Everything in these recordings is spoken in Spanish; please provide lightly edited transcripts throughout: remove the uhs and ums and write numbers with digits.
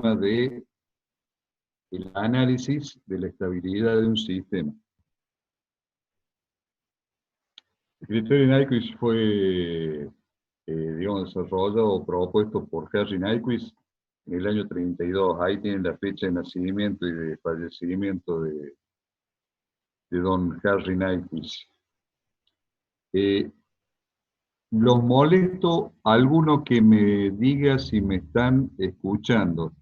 de el análisis de la estabilidad de un sistema. El criterio de Nyquist fue, digamos, desarrollado o propuesto por Henry Nyquist en el año 32. Ahí tienen la fecha de nacimiento y de fallecimiento de don Henry Nyquist. Los molesto alguno que me diga si me están escuchando.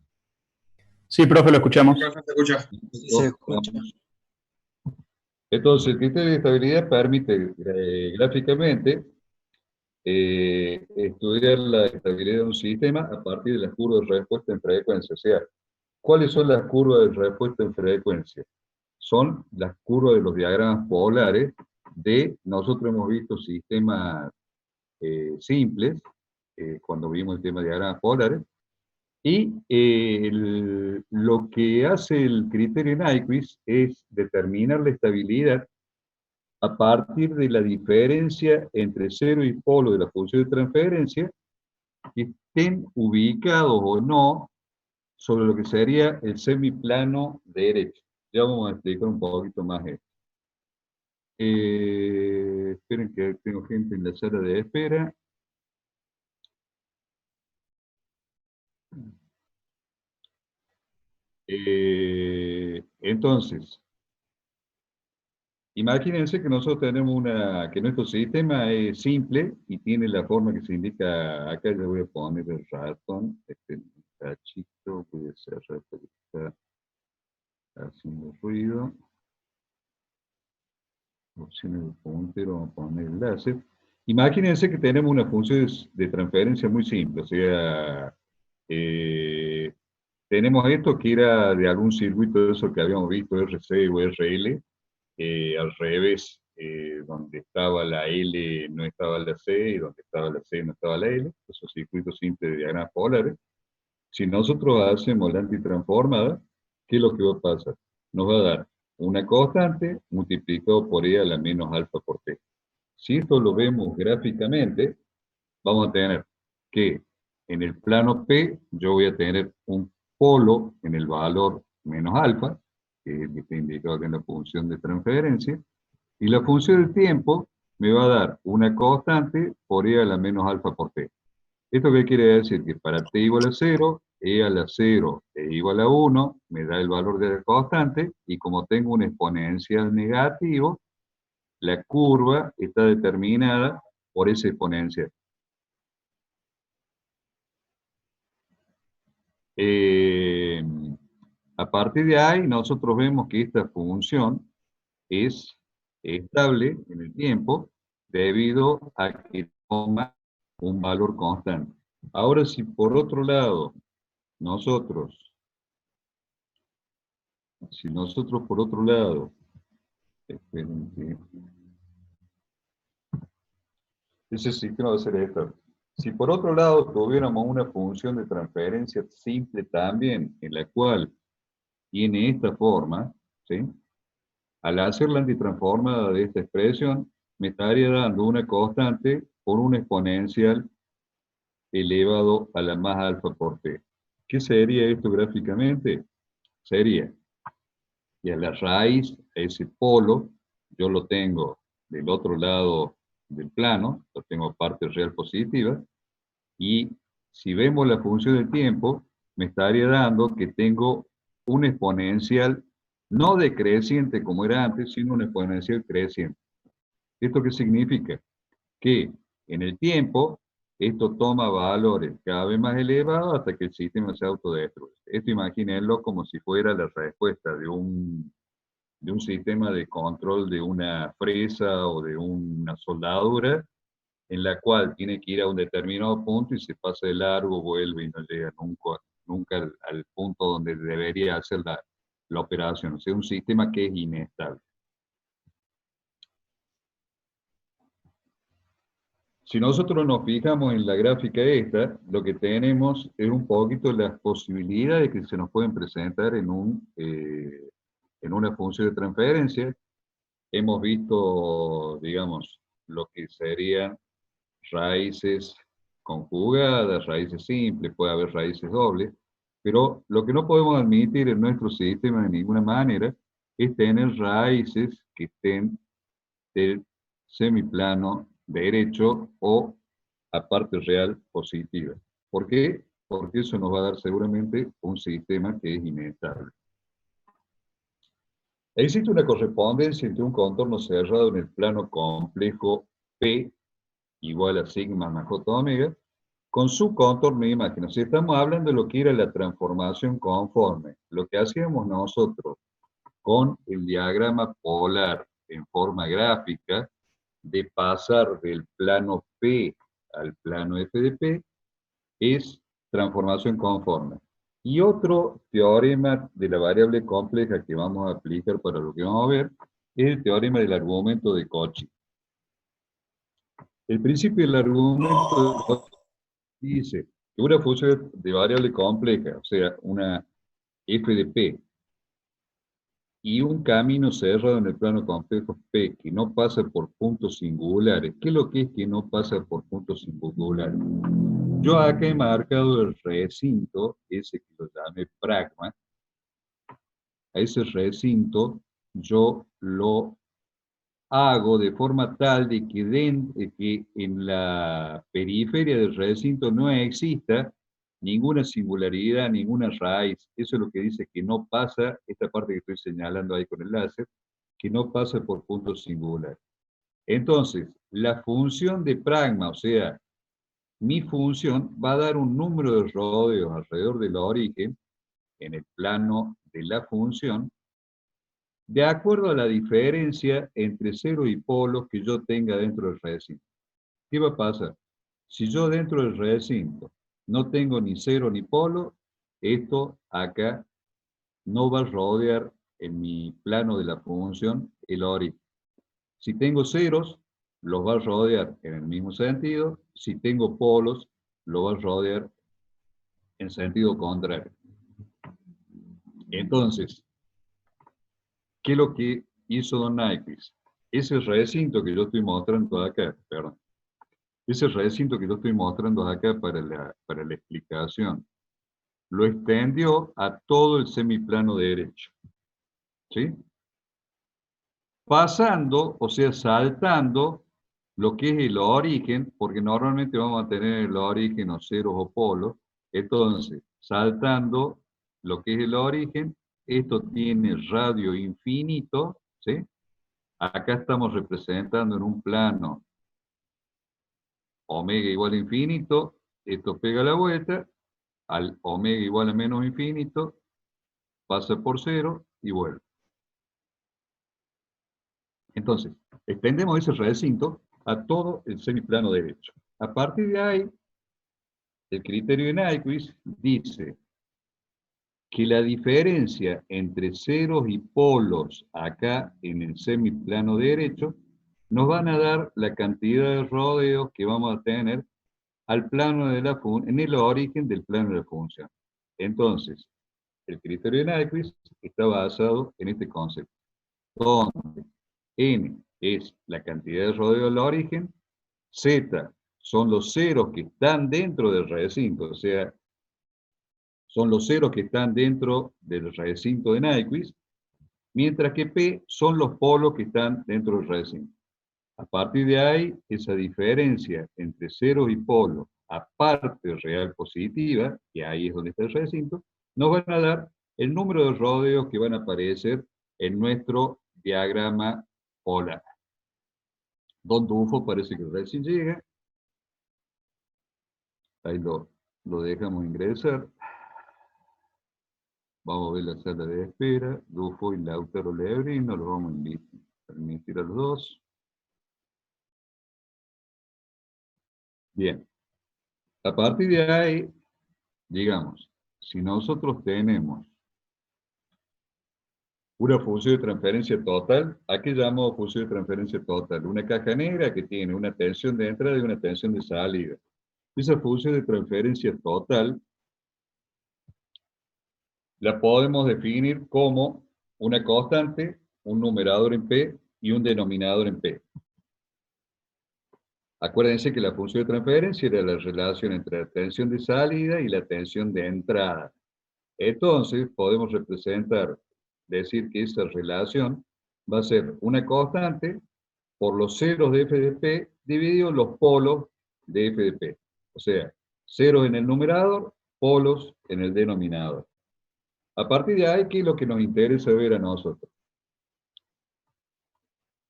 Sí, profe, lo escuchamos. Profe, ¿se escucha? Se escucha. Entonces, el criterio de estabilidad permite gráficamente estudiar la estabilidad de un sistema a partir de las curvas de respuesta en frecuencia. O sea, ¿cuáles son las curvas de respuesta en frecuencia? Son las curvas de los diagramas polares nosotros hemos visto sistemas simples, cuando vimos el tema de diagramas polares, y lo que hace el criterio Nyquist es determinar la estabilidad a partir de la diferencia entre cero y polo de la función de transferencia, que estén ubicados o no sobre lo que sería el semiplano derecho. Ya vamos a explicar un poquito más esto. Esperen que tengo gente en la sala de espera. Entonces, imagínense que nosotros tenemos que nuestro sistema es simple y tiene la forma que se indica acá. Le voy a poner el ratón, este cachito, voy a cerrar porque está haciendo ruido. Opciones de puntero, vamos a poner el láser. Imagínense que tenemos una función de transferencia muy simple, o sea, tenemos esto que era de algún circuito de eso que habíamos visto, RC o RL, al revés, donde estaba la L no estaba la C, y donde estaba la C no estaba la L, esos circuitos simples de diagramas polares. Si nosotros hacemos la antitransformada, ¿qué es lo que va a pasar? Nos va a dar una constante multiplicado por E a la menos alfa por T. Si esto lo vemos gráficamente, vamos a tener que en el plano P yo voy a tener un polo en el valor menos alfa, que es el que está indicado acá en la función de transferencia, y la función del tiempo me va a dar una constante por E a la menos alfa por T. ¿Esto qué quiere decir? Que para t igual a 0, e a la 0 e igual a 1, me da el valor de la constante, y como tengo un exponencial negativo, la curva está determinada por ese exponencial. A partir de ahí, nosotros vemos que esta función es estable en el tiempo debido a que toma un valor constante. Ahora, si por otro lado, si nosotros por otro lado, esperen que ese sistema va a ser estable. Si por otro lado tuviéramos una función de transferencia simple también, en la cual tiene esta forma, ¿sí? Al hacer la antitransformada de esta expresión, me estaría dando una constante por un exponencial elevado a la más alfa por t. ¿Qué sería esto gráficamente? Sería que a la raíz, a ese polo, yo lo tengo del otro lado del plano, lo tengo parte real positiva, y si vemos la función del tiempo, me estaría dando que tengo un exponencial no decreciente como era antes, sino un exponencial creciente. ¿Esto qué significa? Que en el tiempo, esto toma valores cada vez más elevados hasta que el sistema se autodestruye. Esto imagínenlo como si fuera la respuesta de un sistema de control de una fresa o de una soldadura, en la cual tiene que ir a un determinado punto y se pasa de largo, vuelve y no llega nunca al punto donde debería hacer la operación. O sea, un sistema que es inestable. Si nosotros nos fijamos en la gráfica esta, lo que tenemos es un poquito las posibilidades que se nos pueden presentar en una función de transferencia. Hemos visto, digamos, lo que serían raíces conjugadas, raíces simples, puede haber raíces dobles, Pero lo que no podemos admitir en nuestro sistema de ninguna manera es tener raíces que estén del semiplano derecho o a parte real positiva. ¿Por qué? Porque eso nos va a dar seguramente un sistema que es inestable. Existe una correspondencia entre un contorno cerrado en el plano complejo P igual a sigma más j omega con su contorno de imagen. O sea, estamos hablando de lo que era la transformación conforme. Lo que hacíamos nosotros con el diagrama polar en forma gráfica de pasar del plano P al plano F de P es transformación conforme. Y otro teorema de la variable compleja que vamos a aplicar para lo que vamos a ver es el teorema del argumento de Cauchy. El principio del argumento de Cauchy dice que una función de variable compleja, o sea, una f de p, y un camino cerrado en el plano complejo P que no pasa por puntos singulares. ¿Qué es lo que es que no pasa por puntos singulares? Yo acá he marcado el recinto, ese que lo llamé pragma. A ese recinto yo lo hago de forma tal de que en la periferia del recinto no exista ninguna singularidad, ninguna raíz. Eso es lo que dice que no pasa, esta parte que estoy señalando ahí con el láser, que no pasa por puntos singulares. Entonces, la función de pragma, o sea, mi función va a dar un número de rodeos alrededor del origen en el plano de la función, de acuerdo a la diferencia entre cero y polos que yo tenga dentro del recinto. ¿Qué va a pasar? Si yo dentro del recinto no tengo ni cero ni polo, esto acá no va a rodear en mi plano de la función el origen. Si tengo ceros, los va a rodear en el mismo sentido. Si tengo polos, lo va a rodear en sentido contrario. Entonces, ¿qué es lo que hizo Don Nyquist? Ese recinto que yo estoy mostrando acá, perdón, ese recinto que yo estoy mostrando acá para la explicación, lo extendió a todo el semiplano derecho, ¿sí? Pasando, o sea, saltando lo que es el origen, porque normalmente vamos a tener el origen o ceros o polos, entonces, saltando lo que es el origen, esto tiene radio infinito, ¿sí? Acá estamos representando en un plano omega igual a infinito, esto pega la vuelta, al omega igual a menos infinito, pasa por cero y vuelve. Entonces, extendemos ese recinto a todo el semiplano derecho. A partir de ahí, el criterio de Nyquist dice que la diferencia entre ceros y polos acá en el semiplano derecho nos van a dar la cantidad de rodeos que vamos a tener al plano de la en el origen del plano de la función. Entonces, el criterio de Nyquist está basado en este concepto, donde n es la cantidad de rodeos del origen, z son los ceros que están dentro del recinto, o sea, son los ceros que están dentro del recinto de Nyquist, mientras que P son los polos que están dentro del recinto. A partir de ahí, esa diferencia entre ceros y polos, aparte real positiva, que ahí es donde está el recinto, nos van a dar el número de rodeos que van a aparecer en nuestro diagrama polar. Don Dufo parece que recién llega. Ahí lo dejamos ingresar. Vamos a ver la sala de espera. Dufo y Lautaro Lebrino, los vamos a permitir a los dos. Bien. A partir de ahí, digamos, si nosotros tenemos una función de transferencia total, ¿a qué llamamos función de transferencia total? Una caja negra que tiene una tensión de entrada y una tensión de salida. Esa función de transferencia total la podemos definir como una constante, un numerador en P y un denominador en P. Acuérdense que la función de transferencia era la relación entre la tensión de salida y la tensión de entrada. Entonces, podemos representar, decir que esa relación va a ser una constante por los ceros de f de p dividido los polos de f de p. O sea, ceros en el numerador, polos en el denominador. A partir de ahí, ¿qué es lo que nos interesa ver a nosotros?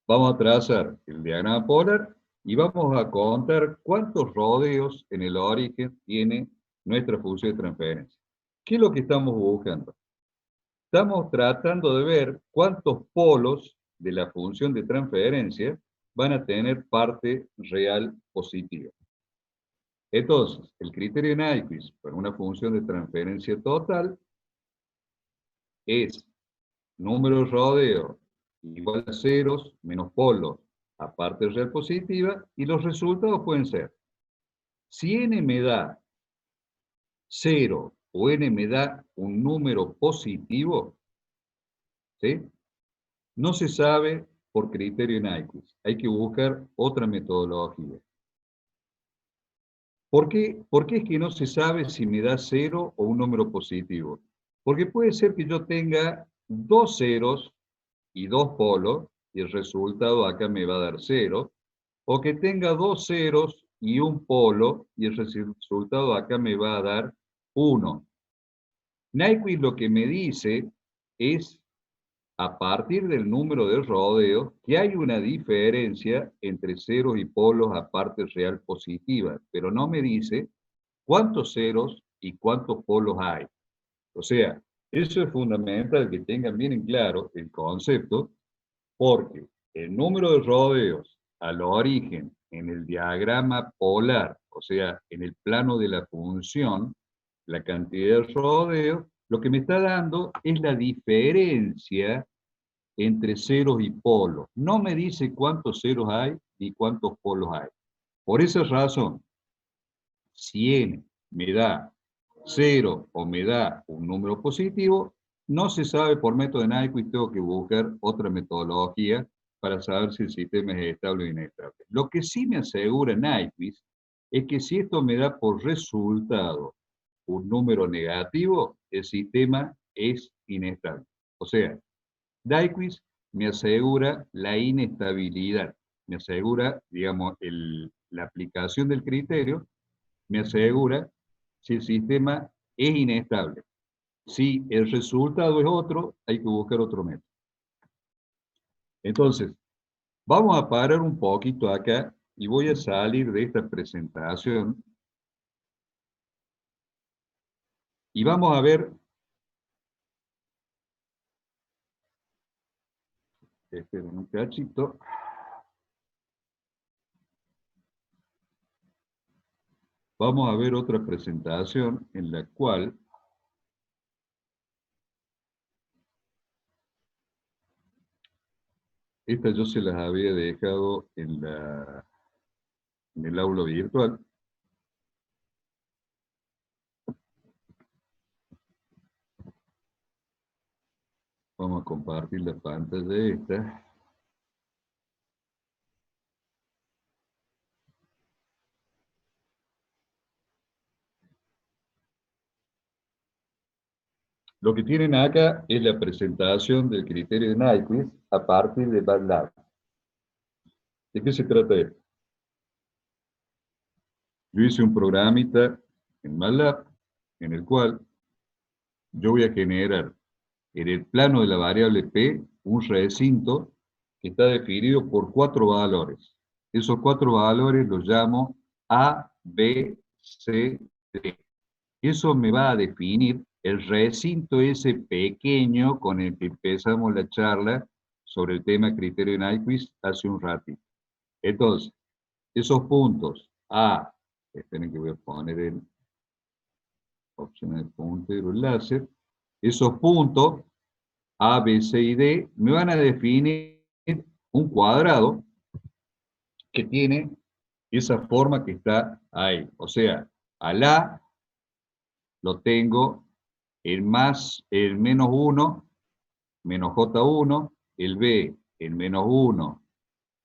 Vamos a trazar el diagrama polar y vamos a contar cuántos rodeos en el origen tiene nuestra función de transferencia. ¿Qué es lo que estamos buscando? Estamos tratando de ver cuántos polos de la función de transferencia van a tener parte real positiva. Entonces, el criterio de Nyquist para una función de transferencia total es número de rodeo igual a ceros menos polos a parte real positiva, y los resultados pueden ser, si n me da 0 o n me da un número positivo, ¿sí? No se sabe por criterio Nyquist. Hay que buscar otra metodología. ¿Por qué es que no se sabe si me da 0 o un número positivo? Porque puede ser que yo tenga dos ceros y dos polos, y el resultado acá me va a dar 0, o que tenga dos ceros y un polo, y el resultado acá me va a dar 1. Nyquist lo que me dice es, a partir del número de rodeos, que hay una diferencia entre ceros y polos a parte real positiva, pero no me dice cuántos ceros y cuántos polos hay. O sea, eso es fundamental que tengan bien en claro el concepto, porque el número de rodeos al origen en el diagrama polar, o sea, en el plano de la función, la cantidad de rodeos, lo que me está dando es la diferencia entre ceros y polos. No me dice cuántos ceros hay ni cuántos polos hay. Por esa razón, si n me da 0 o me da un número positivo, no se sabe por método de Nyquist, tengo que buscar otra metodología para saber si el sistema es estable o inestable. Lo que sí me asegura Nyquist es que si esto me da por resultado un número negativo, el sistema es inestable. O sea, Nyquist me asegura la inestabilidad, me asegura, digamos, la aplicación del criterio, me asegura si el sistema es inestable. Si el resultado es otro, hay que buscar otro método. Entonces, vamos a parar un poquito acá y voy a salir de esta presentación y vamos a ver, esperen un cachito, vamos a ver otra presentación en la cual esta yo se las había dejado en el aula virtual. Vamos a compartir la pantalla esta. Lo que tienen acá es la presentación del criterio de Nyquist a partir de MATLAB. ¿De qué se trata esto? Yo hice un programita en MATLAB en el cual yo voy a generar en el plano de la variable P un recinto que está definido por 4 valores. Esos 4 valores los llamo A, B, C, D. Eso me va a definir el recinto ese pequeño con el que empezamos la charla sobre el tema criterio de Nyquist hace un ratito. Entonces, esos puntos A, esperen que voy a poner el opción de puntero láser, esos puntos A, B, C y D me van a definir un cuadrado que tiene esa forma que está ahí. O sea, al A lo tengo el menos 1, menos J1, el B, el menos 1,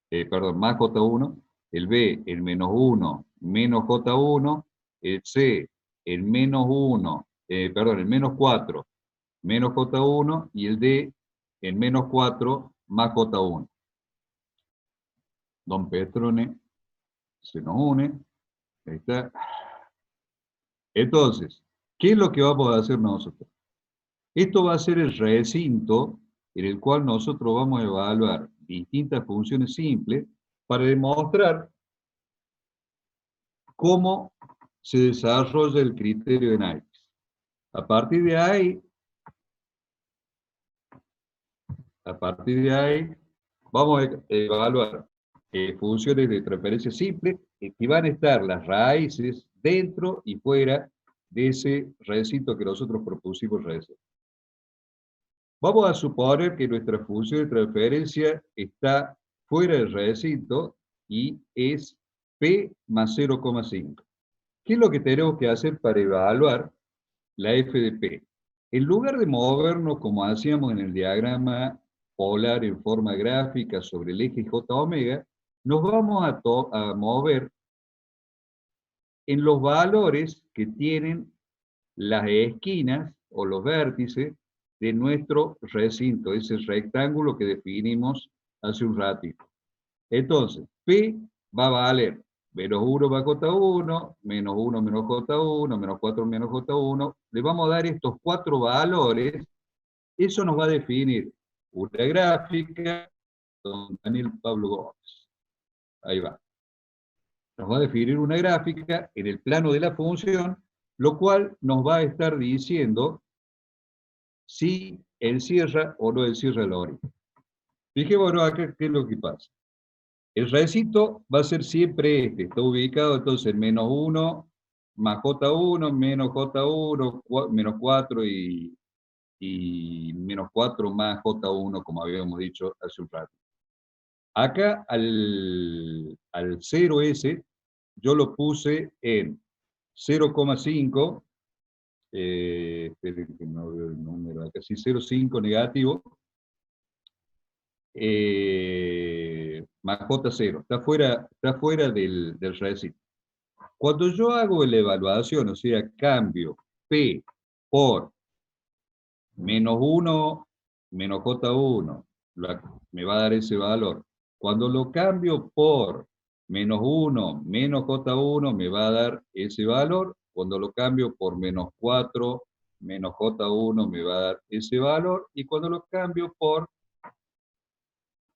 perdón, más J1, el B, el menos 1, menos J1, el C, el menos 1, perdón, el menos 4 menos J1 y el D en menos 4 más J1. Don Petrone se nos une. Ahí está. Entonces, ¿qué es lo que vamos a hacer nosotros? Esto va a ser el recinto en el cual nosotros vamos a evaluar distintas funciones simples para demostrar cómo se desarrolla el criterio de Naix. A partir de ahí, vamos a evaluar funciones de transferencia simple que van a estar las raíces dentro y fuera de ese recinto que nosotros propusimos recién. Vamos a suponer que nuestra función de transferencia está fuera del recinto y es P más 0,5. ¿Qué es lo que tenemos que hacer para evaluar la f de P? En lugar de movernos como hacíamos en el diagrama polar en forma gráfica sobre el eje J omega, nos vamos a mover en los valores que tienen las esquinas o los vértices de nuestro recinto, ese rectángulo que definimos hace un ratito. Entonces, P va a valer menos 1 más J1, menos 1 menos J1, menos 4 menos J1. Le vamos a dar estos 4 valores. Eso nos va a definir una gráfica con Daniel Pablo Gómez. Ahí va. Nos va a definir una gráfica en el plano de la función, lo cual nos va a estar diciendo si encierra o no encierra el origen. Fijémonos acá qué es lo que pasa. El recinto va a ser siempre este, está ubicado entonces en menos 1 más J1, menos J1, menos 4 y menos 4 más J1, como habíamos dicho hace un rato. Acá al 0S yo lo puse en 0,5, esperen que no veo el número acá, sí, 0,5 negativo, más J0, está fuera del recinto. Cuando yo hago la evaluación, o sea, cambio P por menos 1 menos J1, me va a dar ese valor. Cuando lo cambio por menos 1 menos J1, me va a dar ese valor. Cuando lo cambio por menos 4 menos J1, me va a dar ese valor. Y cuando lo cambio por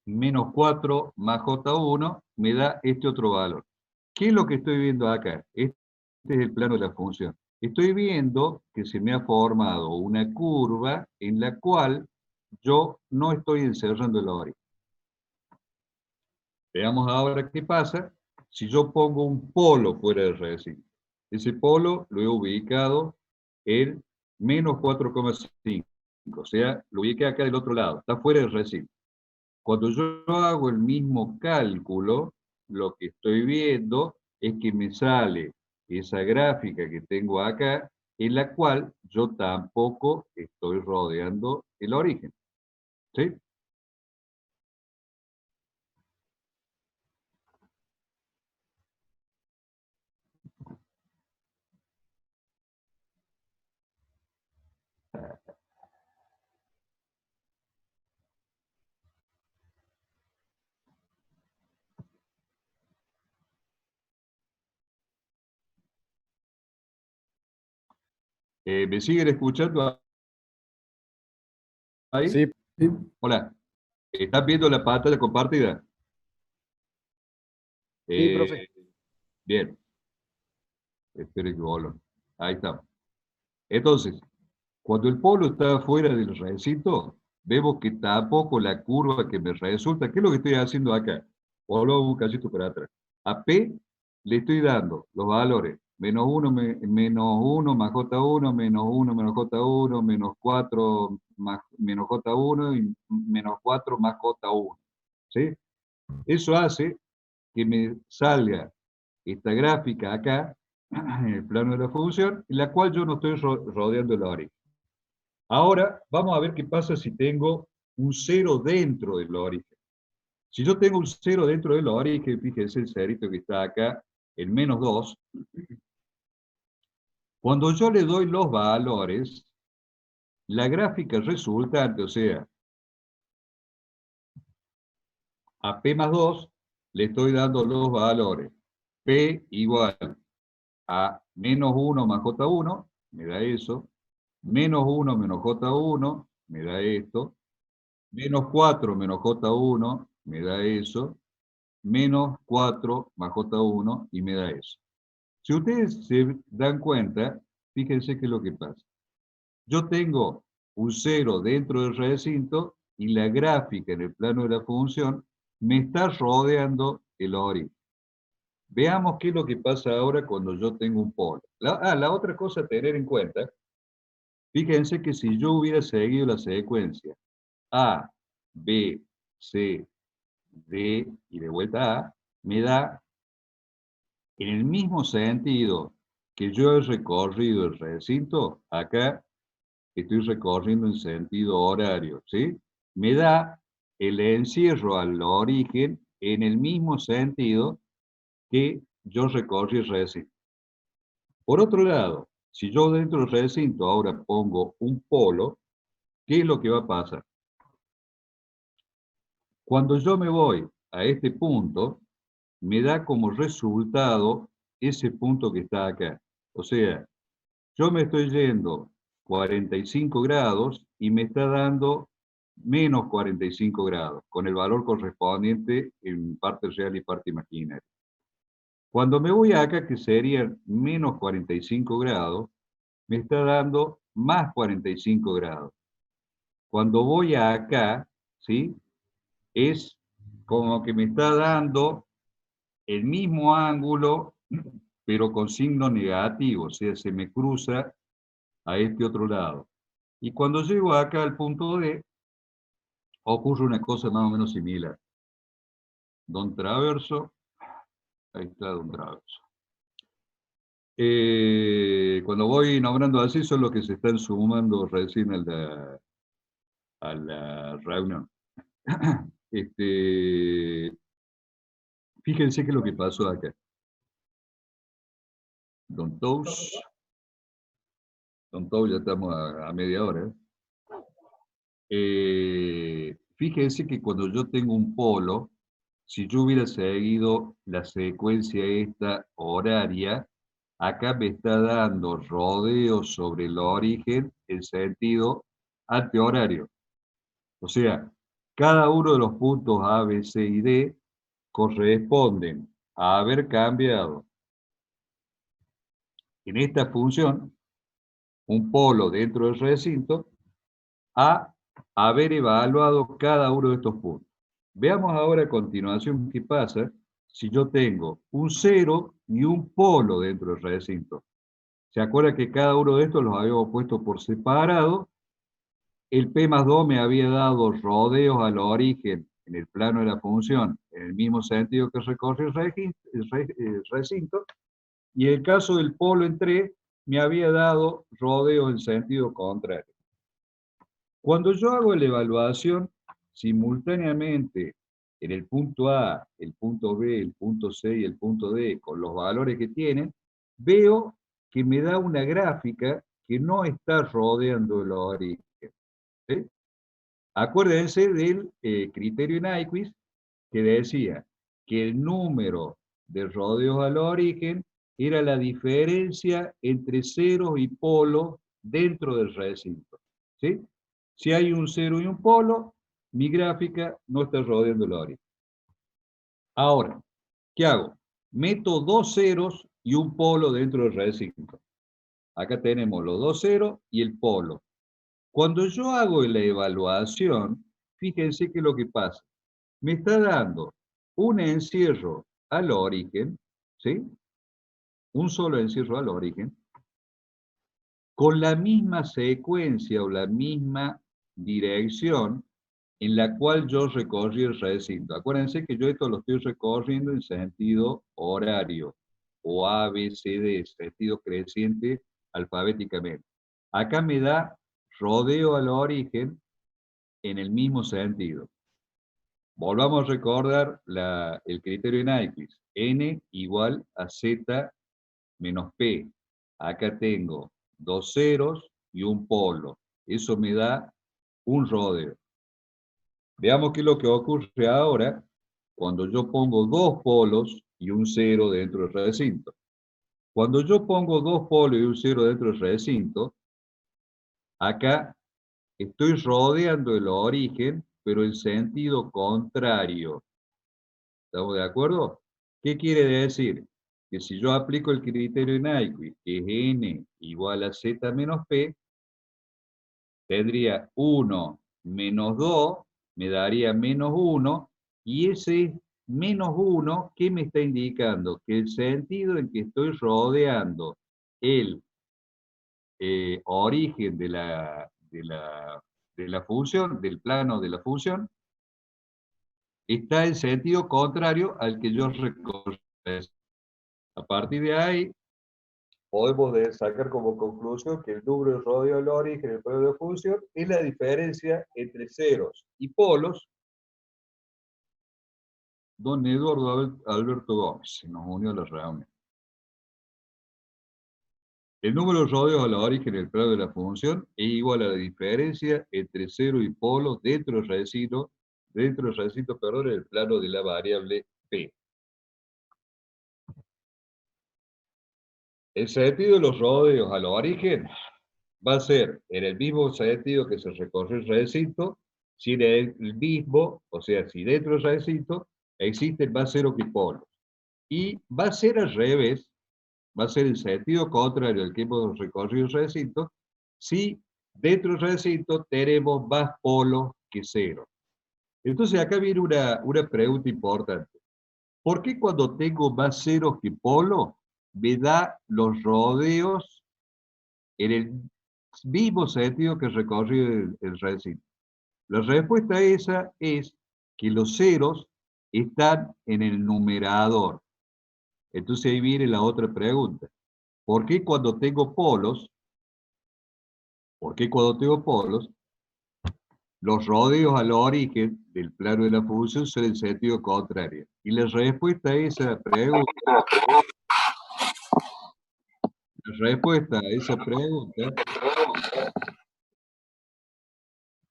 menos 4 más J1, me da este otro valor. ¿Qué es lo que estoy viendo acá? Este es el plano de la función. Estoy viendo que se me ha formado una curva en la cual yo no estoy encerrando el origen. Veamos ahora qué pasa si yo pongo un polo fuera del recinto. Ese polo lo he ubicado en menos 4,5. O sea, lo ubiqué acá del otro lado, está fuera del recinto. Cuando yo hago el mismo cálculo, lo que estoy viendo es que me sale esa gráfica que tengo acá, en la cual yo tampoco estoy rodeando el origen. ¿Sí? ¿Me siguen escuchando ahí? Sí, sí. Hola. ¿Están viendo la pantalla compartida? Sí, profe. Bien. Espero que voló. Ahí estamos. Entonces, cuando el polo está fuera del recinto, vemos que tampoco la curva que me resulta, ¿qué es lo que estoy haciendo acá? Volvo un cachito para atrás. A P le estoy dando los valores menos 1, menos 1 más J1, menos 1 menos J1, menos 4 más menos J1 y menos 4 más J1. ¿Sí? Eso hace que me salga esta gráfica acá, en el plano de la función, en la cual yo no estoy rodeando el origen. Ahora, vamos a ver qué pasa si tengo un 0 dentro del origen. Si yo tengo un 0 dentro del origen, fíjense el cerito que está acá, el menos 2, Cuando yo le doy los valores, la gráfica resultante, o sea, a P más 2, le estoy dando los valores. P igual a menos 1 más J1, me da eso. Menos 1 menos J1, me da esto. Menos 4 menos J1, me da eso. Menos 4 más J1 y me da eso. Si ustedes se dan cuenta, fíjense qué es lo que pasa. Yo tengo un 0 dentro del recinto y la gráfica en el plano de la función me está rodeando el origen. Veamos qué es lo que pasa ahora cuando yo tengo un polo. La otra cosa a tener en cuenta, fíjense que si yo hubiera seguido la secuencia A, B, C, D y de vuelta A, me da en el mismo sentido que yo he recorrido el recinto, acá estoy recorriendo en sentido horario, ¿sí? Me da el encierro al origen en el mismo sentido que yo recorrí el recinto. Por otro lado, si yo dentro del recinto ahora pongo un polo, ¿qué es lo que va a pasar? Cuando yo me voy a este punto, me da como resultado ese punto que está acá. O sea, yo me estoy yendo 45 grados y me está dando menos 45 grados, con el valor correspondiente en parte real y parte imaginaria. Cuando me voy acá, que serían menos 45 grados, me está dando más 45 grados. Cuando voy acá, ¿sí? Es como que me está dando el mismo ángulo, pero con signo negativo, o sea, se me cruza a este otro lado. Y cuando llego acá al punto D, ocurre una cosa más o menos similar. Don Traverso, ahí está Don Traverso. Cuando voy nombrando así, son los que se están sumando recién a la reunión. Fíjense qué es lo que pasó acá. Don Tous, ya estamos a media hora. Fíjense que cuando yo tengo un polo, si yo hubiera seguido la secuencia esta horaria, acá me está dando rodeo sobre el origen en sentido antihorario. O sea, cada uno de los puntos A, B, C y D corresponden a haber cambiado en esta función un polo dentro del recinto a haber evaluado cada uno de estos puntos. Veamos ahora a continuación qué pasa si yo tengo un 0 y un polo dentro del recinto. ¿Se acuerda que cada uno de estos los habíamos puesto por separado? El P más 2 me había dado rodeos al origen en el plano de la función, en el mismo sentido que recorre el recinto, y el caso del polo en 3 me había dado rodeos en sentido contrario. Cuando yo hago la evaluación simultáneamente en el punto A, el punto B, el punto C y el punto D con los valores que tienen, veo que me da una gráfica que no está rodeando el origen. ¿Sí? Acuérdense del criterio Nyquist que decía que el número de rodeos al origen era la diferencia entre ceros y polos dentro del recinto. ¿Sí? Si hay un cero y un polo, mi gráfica no está rodeando el origen. Ahora, ¿qué hago? Meto dos ceros y un polo dentro del recinto. Acá tenemos los dos ceros y el polo. Cuando yo hago la evaluación, fíjense qué es lo que pasa. Me está dando un encierro al origen, ¿sí? Un solo encierro al origen, con la misma secuencia o la misma dirección en la cual yo recorrí el recinto. Acuérdense que yo esto lo estoy recorriendo en sentido horario, o A, B, C, D, sentido creciente alfabéticamente. Acá me da rodeo al origen en el mismo sentido. Volvamos a recordar el criterio de Nyquist. N igual a Z menos P. Acá tengo dos ceros y un polo. Eso me da un rodeo. Veamos qué es lo que ocurre ahora cuando yo pongo dos polos y un cero dentro del recinto. Cuando yo pongo dos polos y un cero dentro del recinto, acá estoy rodeando el origen, pero en sentido contrario. ¿Estamos de acuerdo? ¿Qué quiere decir? Que si yo aplico el criterio de Nyquist, que es n igual a z menos p, tendría 1 menos 2, me daría menos 1, y ese menos 1, ¿qué me está indicando? Que el sentido en que estoy rodeando el origen de la función, del plano de la función, está en sentido contrario al que yo recorrí. A partir de ahí, podemos sacar como conclusión que el número de rodeo del origen del plano de función es la diferencia entre ceros y polos. Don Eduardo Alberto Gómez se nos unió a la reunión. El número de rodeos a la origen del plano de la función es igual a la diferencia entre cero y polos dentro del recinto, perdón, en el plano de la variable p. El sentido de los rodeos al origen va a ser en el mismo sentido que se recorre el recinto, si en el mismo, o sea, si dentro del recinto existen más cero que polos. Y va a ser al revés, va a ser el sentido contrario al que hemos recorrido el recinto, si dentro del recinto tenemos más polos que cero. Entonces acá viene una pregunta importante. ¿Por qué cuando tengo más ceros que polos me da los rodeos en el mismo sentido que recorrió el recinto? La respuesta a esa es que los ceros están en el numerador. Entonces ahí viene la otra pregunta. ¿Por qué cuando tengo polos, los rodeos al origen del plano de la función son en sentido contrario? Y la respuesta a esa pregunta,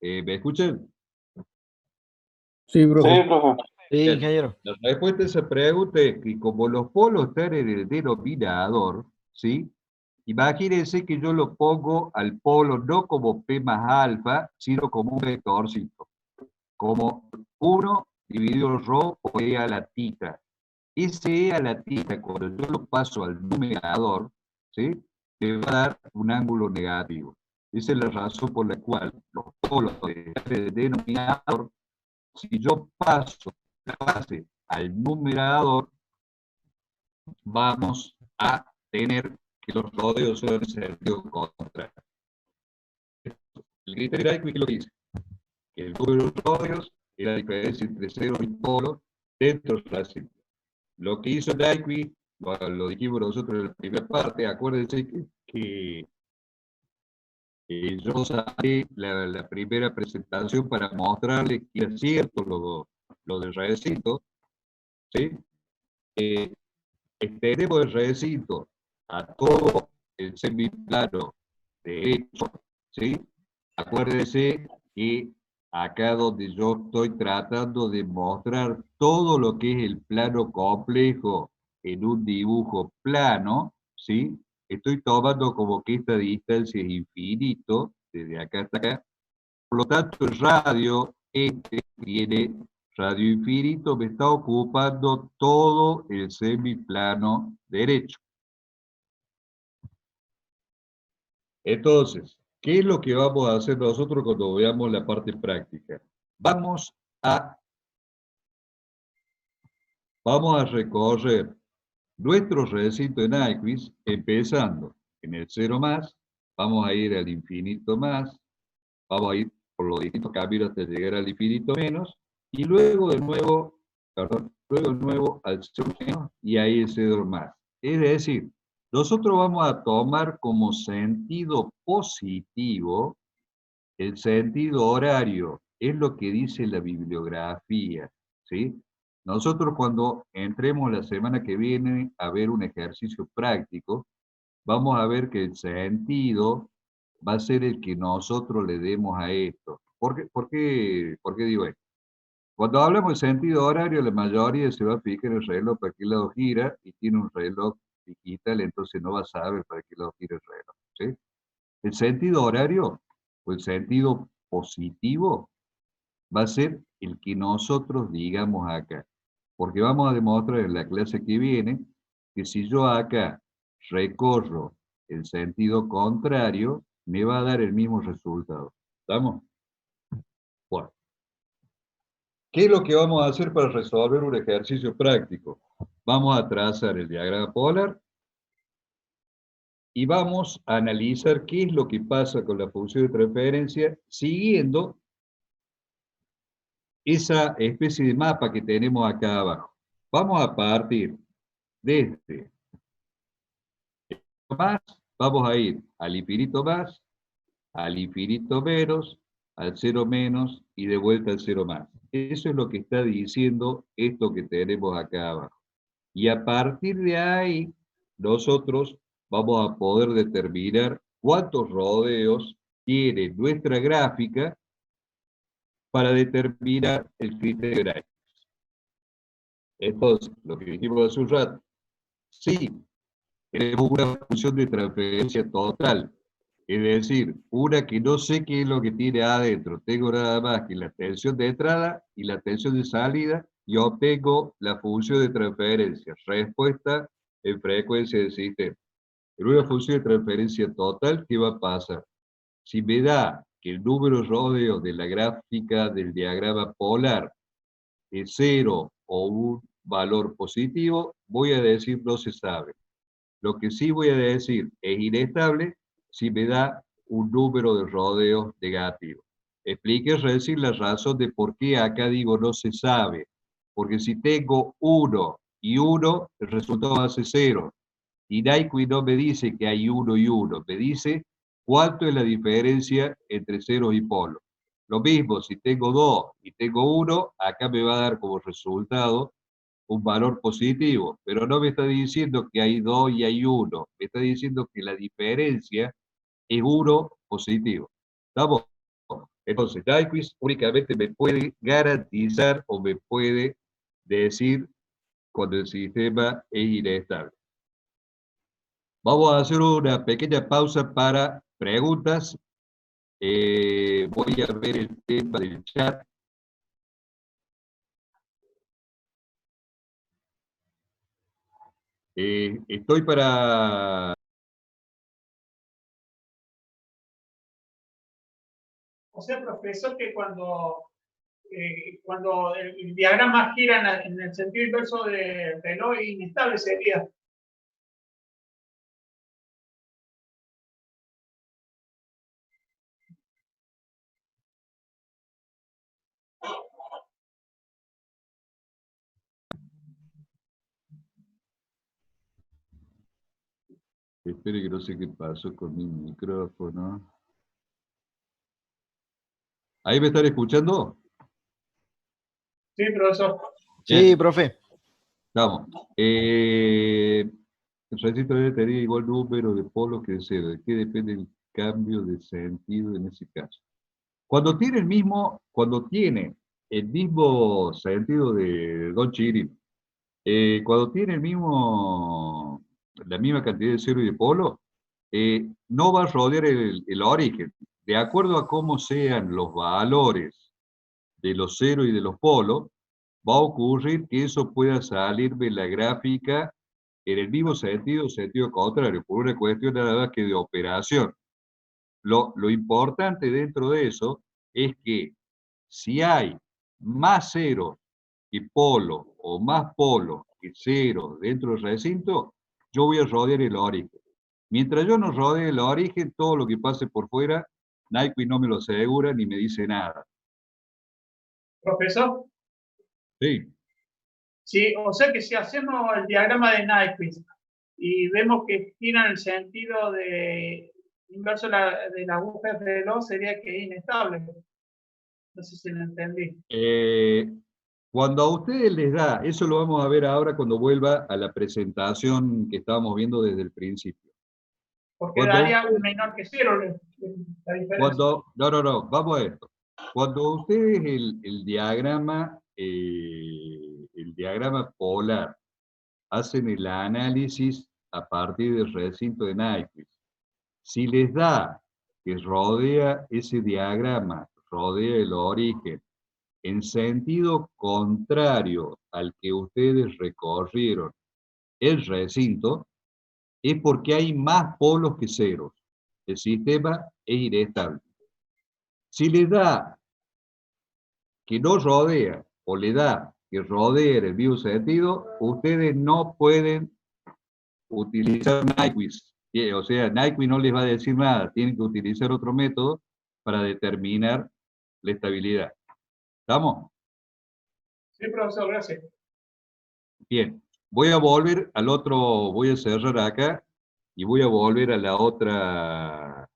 ¿me escuchan? Sí, Sí, profe. profe. Sí, Bien. ingeniero. La respuesta a esa pregunta es que como los polos están en el denominador, ¿sí? Imagínense que yo lo pongo al polo no como P más alfa, sino como un vectorcito, como 1 dividido rho por E a la tita. Ese E a la tita, cuando yo lo paso al numerador, ¿sí? Me va a dar un ángulo negativo. Esa es la razón por la cual los polos del denominador, si yo paso la base al numerador, vamos a tener que los rodeos son en sentido contrario. El criterio Nyquist, ¿qué es lo que dice? Que el número de rodeos es la diferencia entre cero y polo dentro del recinto. Lo que hizo Nyquist, lo dijimos nosotros en la primera parte, acuérdense que yo saqué la primera presentación para mostrarle que era cierto lo del recinto, ¿sí? Extendemos el recinto a todo el semiplano derecho, ¿sí? Acuérdense que acá donde yo estoy tratando de mostrar todo lo que es el plano complejo en un dibujo plano, ¿sí? Estoy tomando como que esta distancia es infinito, desde acá hasta acá. Por lo tanto, el radio tiene radio infinito, me está ocupando todo el semiplano derecho. Entonces, ¿qué es lo que vamos a hacer nosotros cuando veamos la parte práctica? Vamos a recorrer nuestro recinto en Nyquist, empezando en el 0 más, vamos a ir al infinito más, vamos a ir por los distintos caminos hasta llegar al infinito menos, y luego de nuevo, al 0 menos, y ahí el 0 más. Es decir, nosotros vamos a tomar como sentido positivo el sentido horario, es lo que dice la bibliografía, ¿sí? Nosotros cuando entremos la semana que viene a ver un ejercicio práctico, vamos a ver que el sentido va a ser el que nosotros le demos a esto. ¿Por qué digo esto? Cuando hablamos de sentido horario, la mayoría se va a fijar en el reloj para qué lado gira y tiene un reloj digital, entonces no va a saber para qué lado gira el reloj. ¿Sí? El sentido horario o el sentido positivo va a ser el que nosotros digamos acá. Porque vamos a demostrar en la clase que viene que si yo acá recorro el sentido contrario, me va a dar el mismo resultado. ¿Estamos? Bueno, ¿qué es lo que vamos a hacer para resolver un ejercicio práctico? Vamos a trazar el diagrama polar y vamos a analizar qué es lo que pasa con la función de transferencia siguiendo esa especie de mapa que tenemos acá abajo. Vamos a partir de este más, vamos a ir al infinito más, al infinito menos, al cero menos y de vuelta al cero más. Eso es lo que está diciendo esto que tenemos acá abajo. Y a partir de ahí, nosotros vamos a poder determinar cuántos rodeos tiene nuestra gráfica para determinar el criterio de Gray. Entonces, lo que dijimos hace un rato, sí, tenemos una función de transferencia total, es decir, una que no sé qué es lo que tiene adentro, tengo nada más que la tensión de entrada y la tensión de salida, y obtengo la función de transferencia, respuesta en frecuencia del sistema. En una función de transferencia total, ¿qué va a pasar? Si me da que el número de rodeos de la gráfica del diagrama polar es 0 o un valor positivo, voy a decir no se sabe. Lo que sí voy a decir es inestable si me da un número de rodeos negativo. Explique recién la razón de por qué acá digo no se sabe. Porque si tengo 1 y 1, el resultado va a ser 0. Y Nyquist no me dice que hay 1 y 1, me dice cuánto es la diferencia entre ceros y polos. Lo mismo, si tengo 2 y tengo 1, acá me va a dar como resultado un valor positivo, pero no me está diciendo que hay 2 y hay 1, me está diciendo que la diferencia es 1 positivo. ¿Estamos? Entonces, Nyquist únicamente me puede garantizar o me puede decir cuando el sistema es inestable. Vamos a hacer una pequeña pausa para preguntas. Voy a ver el tema del chat. Estoy para... O sea, profesor, que cuando el diagrama gira en el sentido inverso del reloj es inestable sería. Espere que no sé qué pasó con mi micrófono. ¿Ahí me están escuchando? Sí, profesor. Sí, profe. Vamos. El registro debe tener igual número de polos que de cero. ¿De qué depende el cambio de sentido en ese caso? Cuando tiene el mismo sentido de Don Chiri, cuando tiene la misma cantidad de cero y de polo, no va a rodear el origen. De acuerdo a cómo sean los valores de los cero y de los polos, va a ocurrir que eso pueda salir de la gráfica en el mismo sentido, sentido contrario, por una cuestión nada más que de operación. Lo importante dentro de eso es que si hay más ceros que polo o más polo que cero dentro del recinto, yo voy a rodear el origen. Mientras yo no rodee el origen, todo lo que pase por fuera, Nyquist no me lo asegura ni me dice nada. Profesor, Sí. sí, o sea que si hacemos el diagrama de Nyquist y vemos que gira en el sentido inverso de la aguja de reloj, sería que es inestable. No sé si lo entendí. Cuando a ustedes les da, eso lo vamos a ver ahora cuando vuelva a la presentación que estábamos viendo desde el principio. porque daría menor que 0 la diferencia. No, vamos a esto. Cuando ustedes el diagrama polar hacen el análisis a partir del recinto de Nyquist, si les da que rodea ese diagrama, rodea el origen, en sentido contrario al que ustedes recorrieron el recinto, es porque hay más polos que ceros. El sistema es inestable. Si le da que no rodea o le da que rodea en el mismo sentido, ustedes no pueden utilizar Nyquist. O sea, Nyquist no les va a decir nada. Tienen que utilizar otro método para determinar la estabilidad. ¿Estamos? Sí, profesor, gracias. Bien. Voy a volver al otro, voy a cerrar acá y voy a volver a la otra.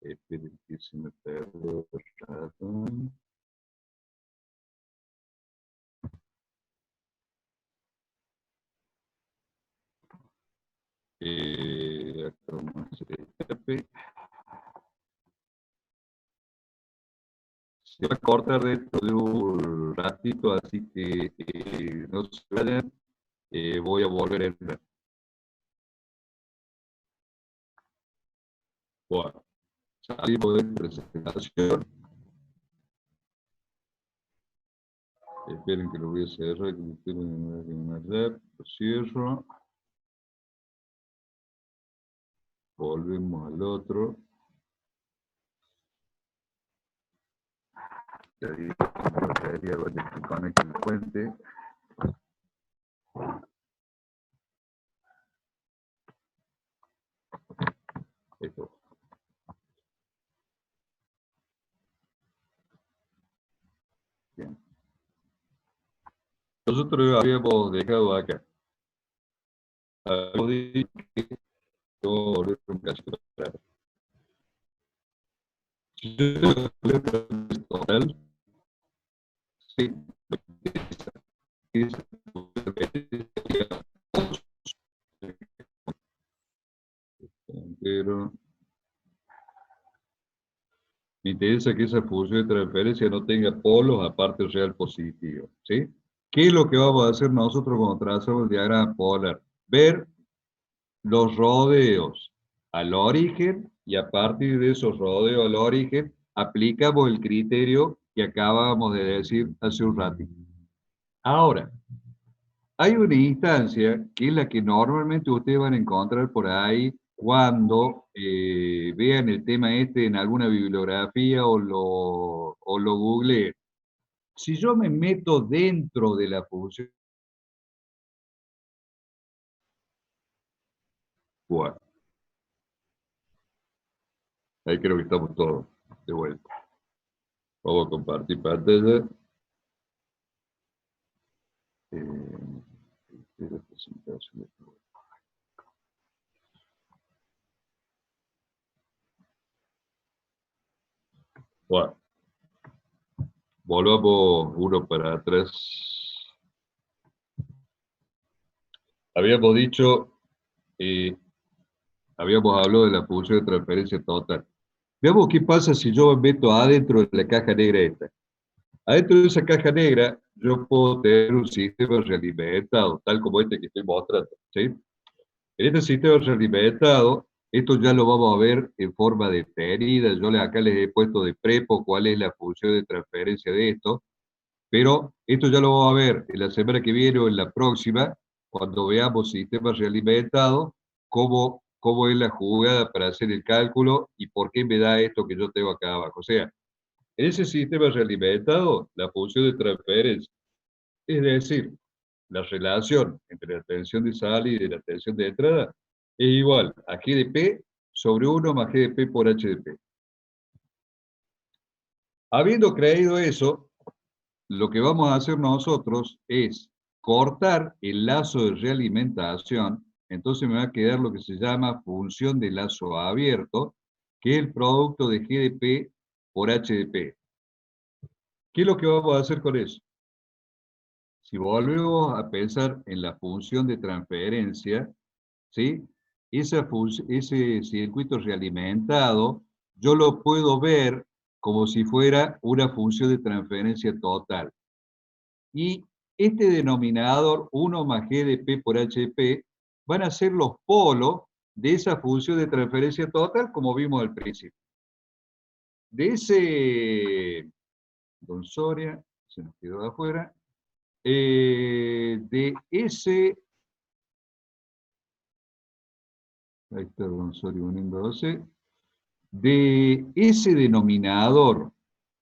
Esperen que se me perdió el ratón. Acá vamos a hacer el escape. Se va a cortar dentro de un ratito, así que no se vayan. Voy a volver a entrar. Bueno, salimos de presentación. Esperen que lo voy a cerrar, que me quiero lo cierro. Volvemos al otro. Ya digo, la batería va a tener que conectar el puente. Esto. Bien. Nosotros habíamos dejado acá. Habíamos dicho que volver un cachito para atrás. Si yo tengo que total, sí, pero me interesa que esa función de transferencia no tenga polos aparte real positivo, ¿sí? ¿Qué es lo que vamos a hacer nosotros cuando trazamos el diagrama polar? Ver los rodeos al origen y a partir de esos rodeos al origen aplicamos el criterio que acabamos de decir hace un ratito. Ahora, hay una instancia que es la que normalmente ustedes van a encontrar por ahí cuando vean el tema este en alguna bibliografía o lo googleen. Si yo me meto dentro de la función, bueno, ahí creo que estamos todos de vuelta. Vamos a compartir pantalla. La presentación de bueno, volvamos uno para atrás. Habíamos dicho, habíamos hablado de la función de transferencia total. Veamos qué pasa si yo me meto adentro de la caja negra esta. Adentro de esa caja negra yo puedo tener un sistema realimentado, tal como este que estoy mostrando, ¿sí? En este sistema realimentado, esto ya lo vamos a ver en forma detenida. Yo acá les he puesto de prepo cuál es la función de transferencia de esto, pero esto ya lo vamos a ver en la semana que viene o en la próxima, cuando veamos sistemas realimentados, cómo es la jugada para hacer el cálculo y por qué me da esto que yo tengo acá abajo. O sea, en ese sistema realimentado, la función de transferencia, es decir, la relación entre la tensión de salida y la tensión de entrada, es igual a G de P sobre 1 más G de P por H de P. Habiendo creído eso, lo que vamos a hacer nosotros es cortar el lazo de realimentación. Entonces me va a quedar lo que se llama función de lazo abierto, que es el producto de G de P por H de P. ¿Qué es lo que vamos a hacer con eso? Si volvemos a pensar en la función de transferencia, ¿sí? ese circuito realimentado, yo lo puedo ver como si fuera una función de transferencia total. Y este denominador 1 más G de P por H de P van a ser los polos de esa función de transferencia total, como vimos al principio. De ese, don Soria, se nos quedó de afuera, de ese, ahí está don Soria uniéndose, de ese denominador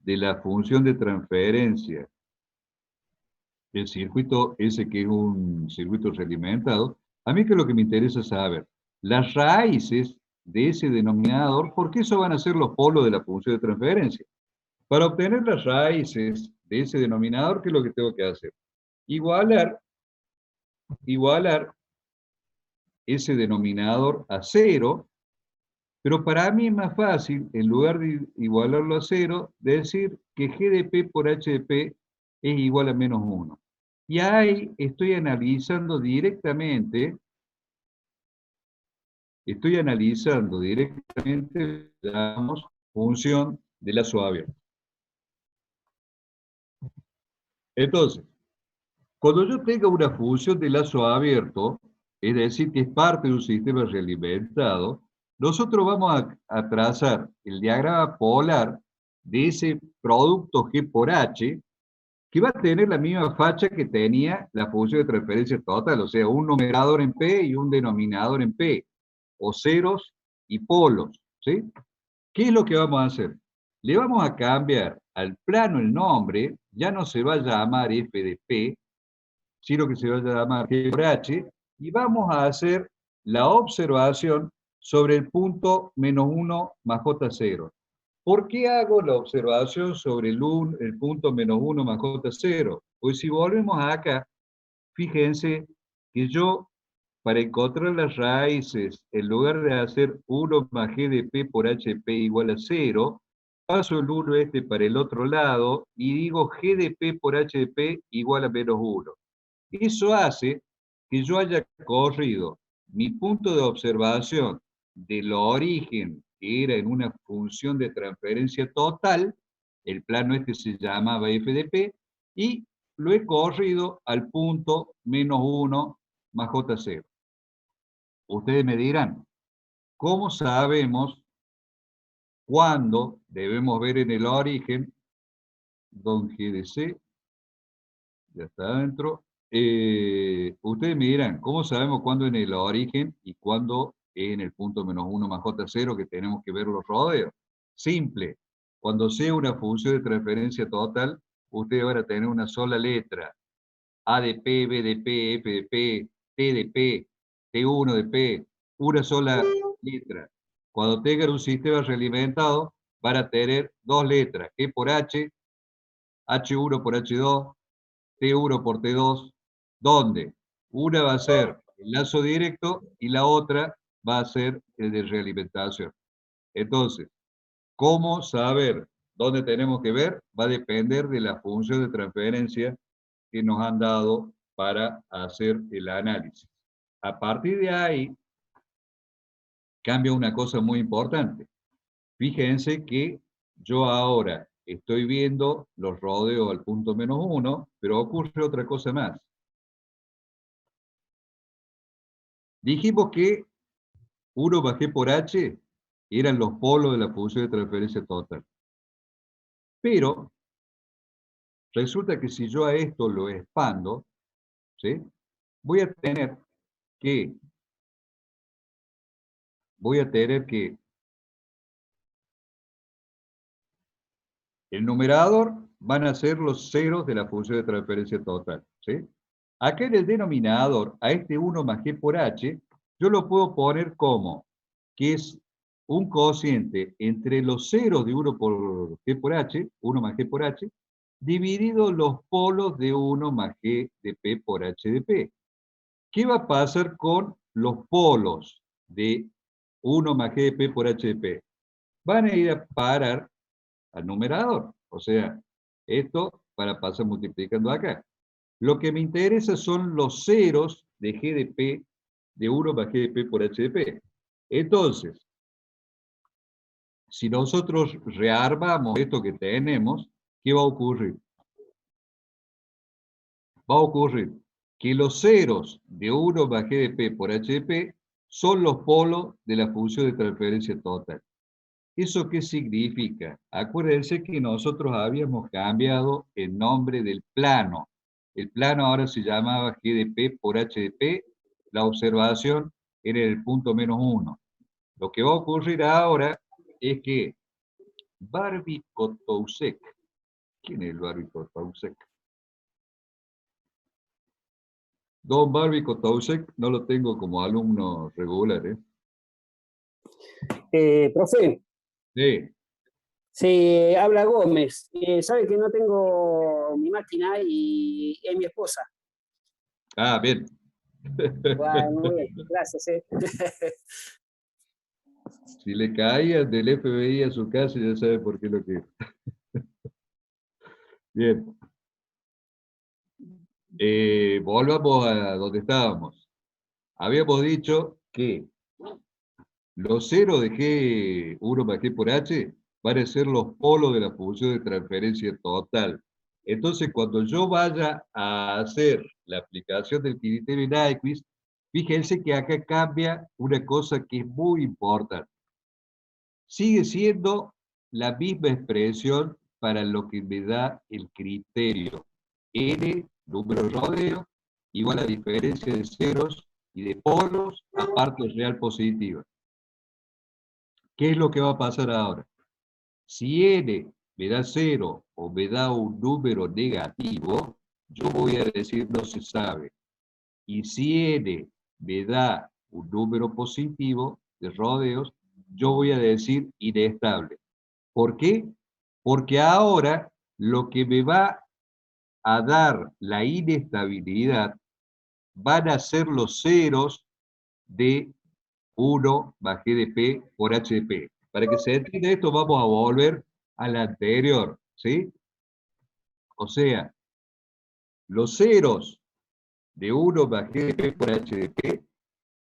de la función de transferencia, el circuito ese que es un circuito realimentado, a mí que es lo que me interesa saber, las raíces de ese denominador, porque eso van a ser los polos de la función de transferencia. Para obtener las raíces de ese denominador, ¿qué es lo que tengo que hacer? Igualar ese denominador a 0, pero para mí es más fácil, en lugar de igualarlo a 0, decir que G de P por H de P es igual a menos 1. Y ahí estoy analizando directamente, digamos, función de lazo abierto. Entonces, cuando yo tenga una función de lazo abierto, es decir, que es parte de un sistema realimentado, nosotros vamos a trazar el diagrama polar de ese producto G por H, que va a tener la misma facha que tenía la función de transferencia total, o sea, un numerador en P y un denominador en P, o ceros y polos, ¿sí? ¿Qué es lo que vamos a hacer? Le vamos a cambiar al plano el nombre, ya no se va a llamar F de P, sino que se va a llamar G por H, y vamos a hacer la observación sobre el punto menos 1 más J0. ¿Por qué hago la observación sobre el punto menos 1 más J0? Pues si volvemos acá, fíjense que yo, para encontrar las raíces, en lugar de hacer 1 más G de P por HP igual a 0, paso el 1 este para el otro lado y digo G de P por H de P igual a menos 1. Eso hace que yo haya corrido mi punto de observación del origen, que era en una función de transferencia total, el plano este se llamaba f de p, y lo he corrido al punto menos 1 más J0. Ustedes me dirán, ¿cómo sabemos cuándo debemos ver en el origen don GDC? Ya está adentro. Ustedes me dirán, ¿cómo sabemos cuándo en el origen y cuándo en el punto menos 1 más J0 que tenemos que ver los rodeos? Simple. Cuando sea una función de transferencia total, ustedes van a tener una sola letra. A de P, B de P, F de P, T de P, T1 de P, una sola letra. Cuando tengan un sistema realimentado, van a tener dos letras, G por H, H1 por H2, T1 por T2, donde una va a ser el lazo directo y la otra va a ser el de realimentación. Entonces, ¿cómo saber dónde tenemos que ver? Va a depender de la función de transferencia que nos han dado para hacer el análisis. A partir de ahí, cambia una cosa muy importante. Fíjense que yo ahora estoy viendo los rodeos al punto menos 1, pero ocurre otra cosa más. Dijimos que 1 más G por H eran los polos de la función de transferencia total. Pero resulta que si yo a esto lo expando, ¿sí? voy a tener que el numerador van a ser los ceros de la función de transferencia total, ¿sí? Acá en el denominador, a este 1 más G por H, yo lo puedo poner como que es un cociente entre los ceros de 1 por G por H, 1 más G por H, dividido los polos de 1 más G de P por H de P. ¿Qué va a pasar con los polos de 1 más G de P por H de P? Van a ir a parar al numerador. O sea, esto para pasar multiplicando acá. Lo que me interesa son los ceros de G de P de 1 más GDP por HDP. Entonces, si nosotros rearmamos esto que tenemos, ¿qué va a ocurrir? Va a ocurrir que los ceros de 1 más GDP por HDP son los polos de la función de transferencia total. ¿Eso qué significa? Acuérdense que nosotros habíamos cambiado el nombre del plano. El plano ahora se llamaba GDP por HDP. La observación era el punto -1. Lo que va a ocurrir ahora es que Barbie-Kotousek, ¿quién es el Barbie-Kotousek? Don Barbie-Kotousek no lo tengo como alumno regular, ¿eh? Profe, Sí. se habla Gómez. Sabe que no tengo mi máquina y es mi esposa. Ah, bien. Bueno, muy bien, gracias. Si le caían del FBI a su casa, ya sabe por qué lo que... Bien. Volvamos a donde estábamos. Habíamos dicho que los ceros de G1 más G por H van a ser los polos de la función de transferencia total. Entonces, cuando yo vaya a hacer la aplicación del criterio Nyquist, fíjense que acá cambia una cosa que es muy importante. Sigue siendo la misma expresión para lo que me da el criterio. N, número rodeo, igual a diferencia de ceros y de polos a partes real positivas. ¿Qué es lo que va a pasar ahora? Si n me da 0 o me da un número negativo, yo voy a decir no se sabe. Y si n me da un número positivo de rodeos, yo voy a decir inestable. ¿Por qué? Porque ahora lo que me va a dar la inestabilidad van a ser los ceros de 1 más GDP por HDP. Para que se entienda esto, vamos a volver a la anterior, ¿sí? O sea, los ceros de 1 más GDP por HDP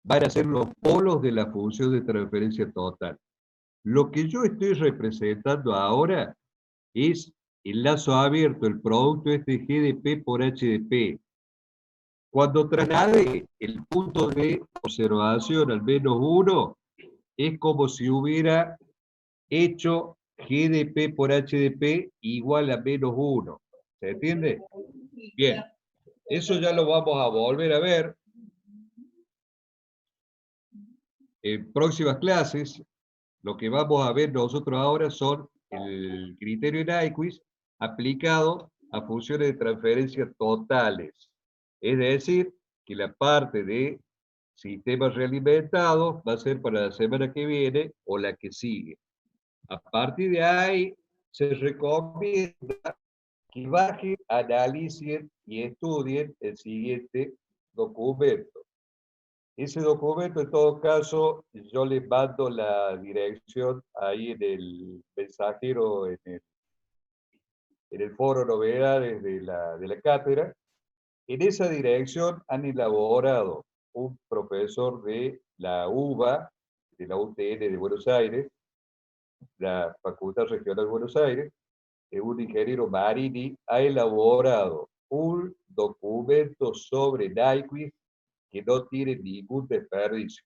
van a ser los polos de la función de transferencia total. Lo que yo estoy representando ahora es el lazo abierto, el producto este GDP por HDP. Cuando traslade el punto de observación al -1, es como si hubiera hecho GDP por HDP igual a -1. ¿Se entiende? Bien, eso ya lo vamos a volver a ver en próximas clases. Lo que vamos a ver nosotros ahora son el criterio Nyquist aplicado a funciones de transferencia totales. Es decir, que la parte de sistemas realimentados va a ser para la semana que viene o la que sigue. A partir de ahí, se recomienda que bajen, analicen y estudien el siguiente documento. Ese documento, en todo caso, yo les mando la dirección ahí en el mensajero, en el foro novedades de la cátedra. En esa dirección han elaborado un profesor de la UBA, de la UTN de Buenos Aires, la Facultad Regional de Buenos Aires, un ingeniero Marini, ha elaborado un documento sobre Nyquist que no tiene ningún desperdicio.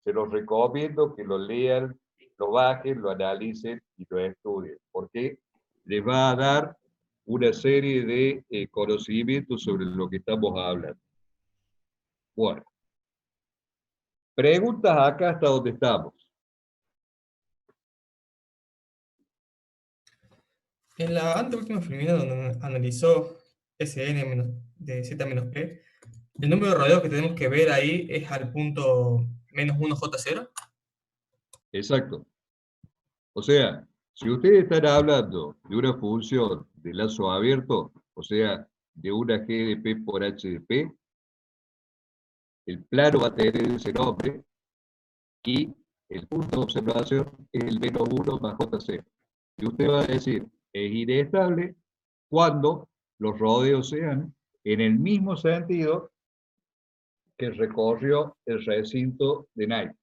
Se los recomiendo que lo lean, lo bajen, lo analicen y lo estudien, porque les va a dar una serie de conocimientos sobre lo que estamos hablando. Bueno, preguntas acá hasta donde estamos. En la anteúltima filmina donde analizó Sn de Z-P, el número de rodeos que tenemos que ver ahí es al punto -1J0. Exacto. O sea, si ustedes están hablando de una función de lazo abierto, o sea, de una GDP por HDP, el plano va a tener ese nombre y el punto de observación es el -1 más JC. Y usted va a decir, es inestable cuando los rodeos sean en el mismo sentido que recorrió el recinto de Nike.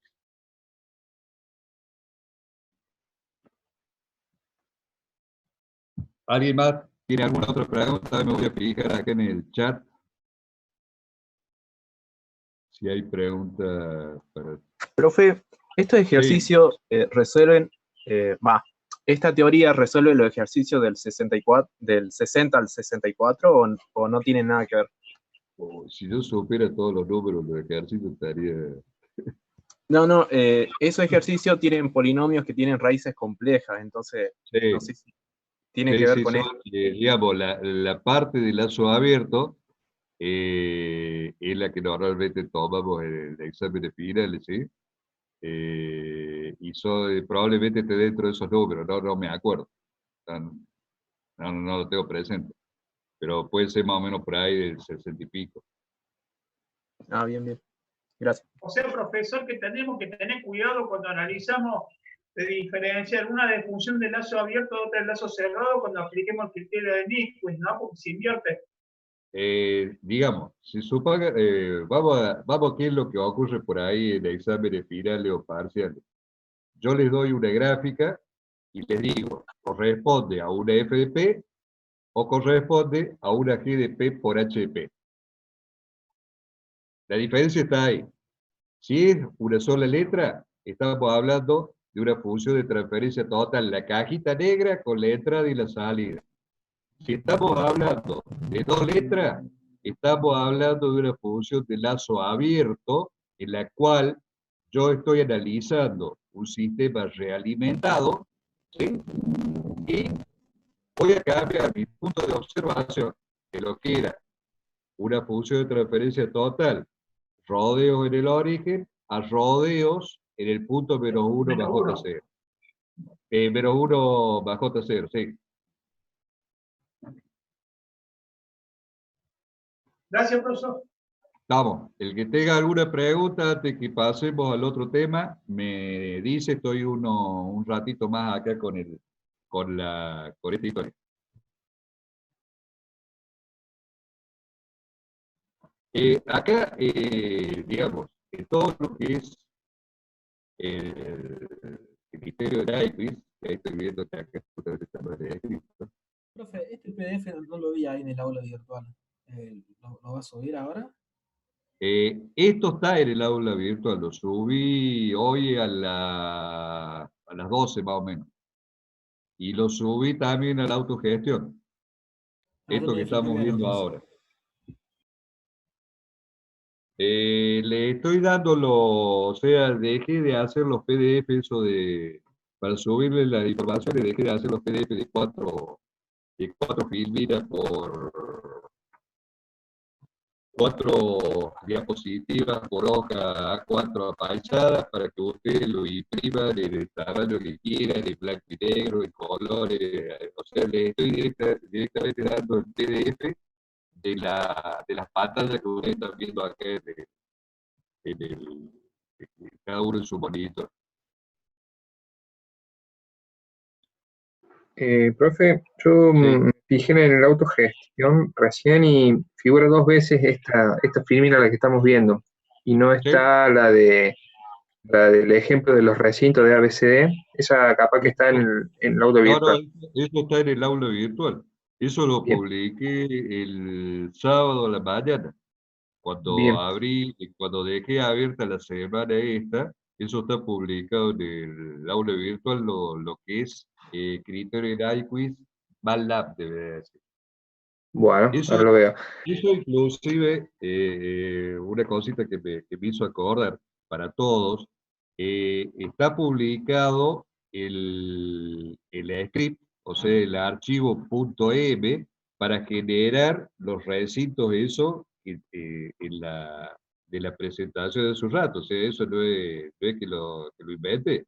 ¿Alguien más tiene alguna otra pregunta? Me voy a fijar acá en el chat. Si hay preguntas para... Profe, estos ejercicios resuelven, ¿esta teoría resuelve los ejercicios del 64, del 60 al 64 o no tienen nada que ver? Si yo supiera todos los números de ejercicio estaría... No, esos ejercicios tienen polinomios que tienen raíces complejas, entonces Sí. no sé si tiene que ver con son, esto. digamos, la parte del lazo abierto es la que normalmente tomamos en el examen de finales, ¿sí? Y probablemente esté dentro de esos números, no me acuerdo. No lo tengo presente. Pero puede ser más o menos por ahí del 60 y pico. Ah, bien. Gracias. O sea, profesor, que tenemos que tener cuidado cuando analizamos de diferenciar una de función de lazo abierto de otra de lazo cerrado cuando apliquemos el criterio de Nyquist, ¿no? Porque se invierte. Digamos, si suponga, vamos a qué es lo que ocurre por ahí en exámenes finales o parciales. Yo les doy una gráfica y les digo, corresponde a una f de p o corresponde a una g de p por h de p. La diferencia está ahí. Si es una sola letra, estamos hablando de una función de transferencia total, la cajita negra con la entrada y la salida. Si estamos hablando de dos letras, estamos hablando de una función de lazo abierto, en la cual yo estoy analizando un sistema realimentado, ¿sí? Y voy a cambiar mi punto de observación de lo que era una función de transferencia total, rodeos en el origen, a rodeos en el punto menos 1 más J0. Menos 1 más J0, sí. Gracias, profesor. Vamos, el que tenga alguna pregunta antes que pasemos al otro tema, me dice, estoy un ratito más acá con esta historia. Acá, digamos, en todo lo que es el criterio de Nyquist, que ahí estoy viendo que acá está escrito. Profe, este PDF no lo vi ahí en el aula virtual. ¿Lo va a subir ahora? Esto está en el aula virtual, lo subí hoy a las 12 más o menos. Y lo subí también a la autogestión. Esto que estamos viendo ahora. Le estoy dando o sea, dejé de hacer los PDF, para subirle las informaciones, dejé de hacer los PDF de cuatro filminas por 4 diapositivas por hoja A4 apaisadas para que ustedes lo impriman en el tamaño que quieran, en blanco y negro, en colores. O sea, les estoy directamente dando el PDF de las pantallas que ustedes están viendo acá en cada uno en su monitor. Profe, yo me fijé en el autogestión recién y figura 2 veces esta filmina la que estamos viendo y no está la del ejemplo de los recintos de ABCD, esa capaz que está en el aula virtual. No, eso está en el aula virtual. Eso lo publiqué el sábado a la mañana. Cuando dejé abierta la semana esta, eso está publicado en el aula virtual, lo que es criterio de Nyquist, MATLAB, debería decir. Bueno, ahora lo veo. Eso inclusive, una cosita que me hizo acordar para todos, está publicado el script, o sea, el archivo .m, para generar los recintos, eso, de la presentación de su rato. O sea, eso no es que lo invente.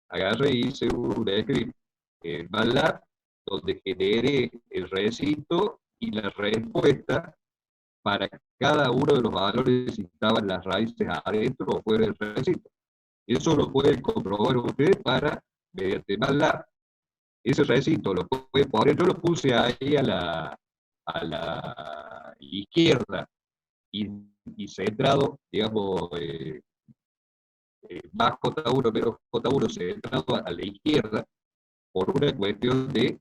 Agarré y hice un script en MATLAB donde generé el recinto y la respuesta para cada uno de los valores si estaban las raíces adentro o fuera del recinto. Eso lo pueden comprobar ustedes mediante MATLAB. Ese recinto lo pueden poner, yo lo puse ahí a la izquierda y centrado, digamos, más J1 menos J1 centrado a la izquierda, por una cuestión de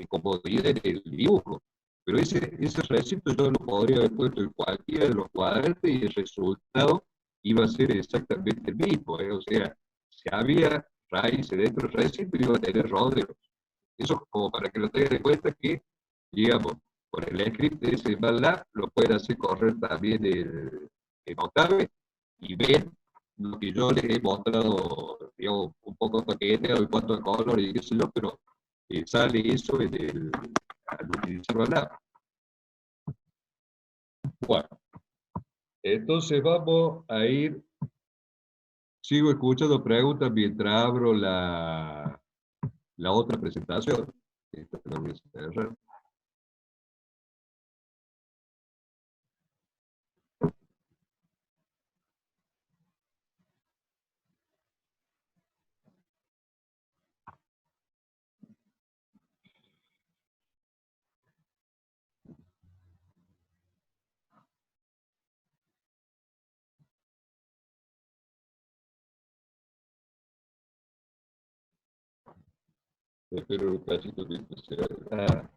comodidad en el dibujo. Pero ese recinto yo lo podría haber puesto en cualquiera de los cuadrantes y el resultado iba a ser exactamente el mismo. O sea, si había raíces dentro del recinto, iba a tener rodeos. Eso como para que lo tengan en cuenta que, digamos, con el script de ese MATLAB lo pueden hacer correr también en Octave y ver lo que yo les he mostrado, digamos, un poco paqueteado en cuanto a color y qué sé yo, pero sale eso al utilizar MATLAB. Bueno, entonces vamos a ir, sigo escuchando preguntas mientras abro la otra presentación. Esta la voy a cerrar. Espero un cachito que sea.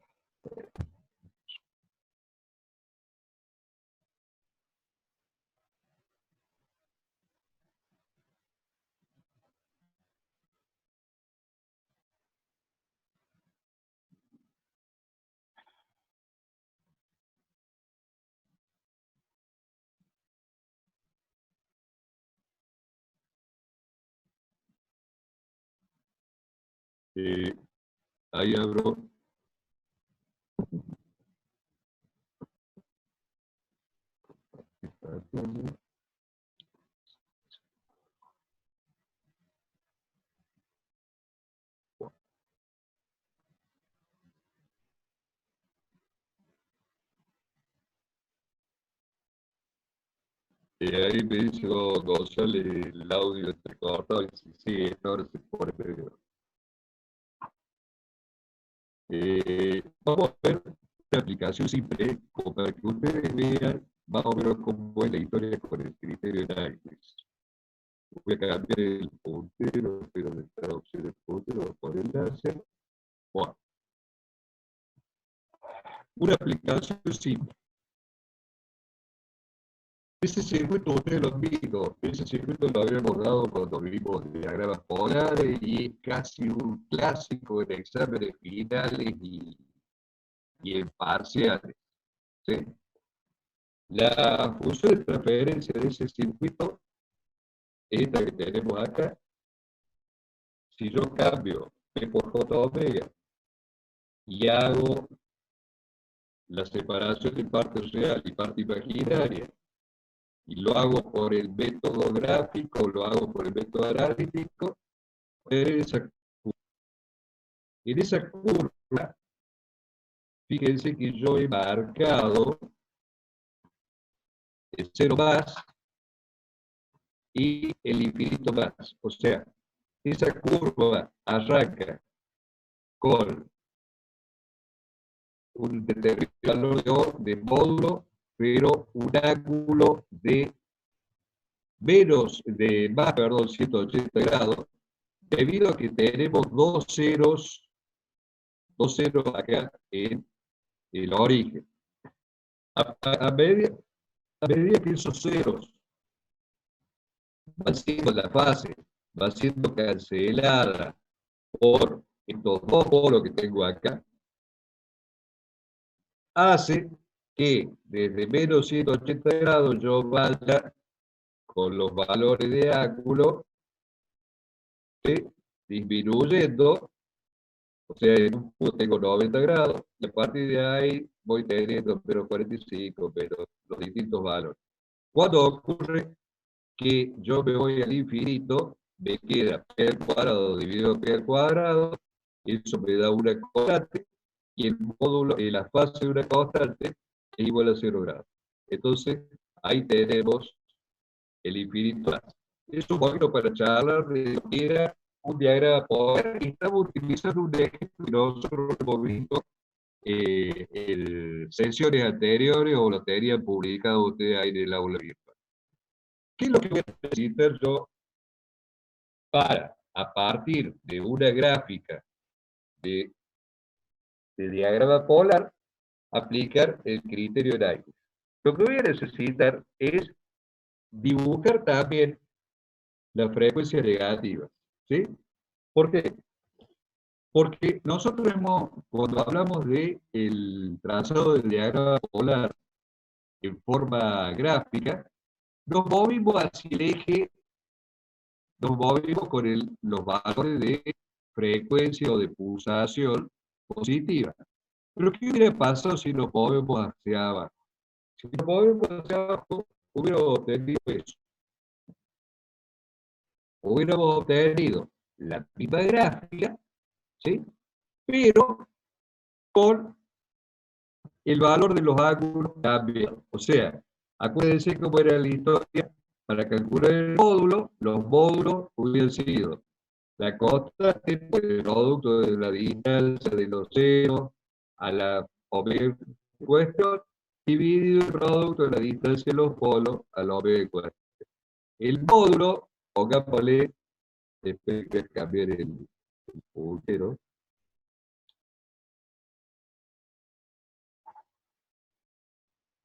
Ahí abro. Ahí me dice González el audio entrecortado y sí, ahora se pone medio. Vamos a ver una aplicación simple, como para que ustedes vean más o menos cómo es la historia con el criterio de análisis. Voy a cambiar el puntero, pero de esta opción de puntero por enlace. Bueno, una aplicación simple. Ese circuito ustedes lo han visto, ese circuito lo habíamos dado cuando vimos diagramas polares y es casi un clásico en exámenes finales y en parciales. ¿Sí? La función de transferencia de ese circuito es esta que tenemos acá. Si yo cambio P por J omega y hago la separación de parte real y parte imaginaria, y lo hago por el método gráfico, lo hago por el método analítico, en esa curva, fíjense que yo he marcado el 0 más y el infinito más. O sea, esa curva arranca con un determinado valor de módulo, pero un ángulo de más, perdón, 180 grados, debido a que tenemos dos ceros acá en el origen. A medida que esos ceros van siendo la fase, va siendo cancelada por estos dos polos que tengo acá, hace que desde menos 180 grados yo vaya con los valores de ángulo disminuyendo. O sea, en un punto tengo 90 grados, y a partir de ahí voy teniendo menos 45, menos los distintos valores. Cuando ocurre que yo me voy al infinito, me queda P al cuadrado dividido P al cuadrado, eso me da una constante, y el módulo, y la fase de una constante es igual a 0 grados. Entonces, ahí tenemos el infinito. Es un poquito para charlar de lo que era un diagrama polar, y estamos utilizando un ejemplo que nosotros hemos visto sesiones anteriores o lo tenían publicado ustedes ahí en el aula virtual. ¿Qué es lo que voy a necesitar yo para, a partir de una gráfica de diagrama polar, aplicar el criterio de Nyquist? Lo que voy a necesitar es dibujar también las frecuencias negativas, ¿sí? ¿Por qué? Porque nosotros cuando hablamos del trazado del diagrama polar en forma gráfica, nos movimos hacia el eje, nos movimos con los valores de frecuencia o de pulsación positiva. Pero ¿qué hubiera pasado si nos movemos hacia abajo? Si nos movemos hacia abajo, hubiéramos obtenido eso. Hubiéramos obtenido la misma gráfica, ¿sí? Pero con el valor de los ángulos cambiado. O sea, acuérdense cómo era la historia. Para calcular el módulo, los módulos hubieran sido la constante por el producto de la distancia de los ceros a la omega en cuestión, dividido el producto de la distancia de los polos a la omega en cuestión. El módulo, pongámosle, después de cambiar el puntero,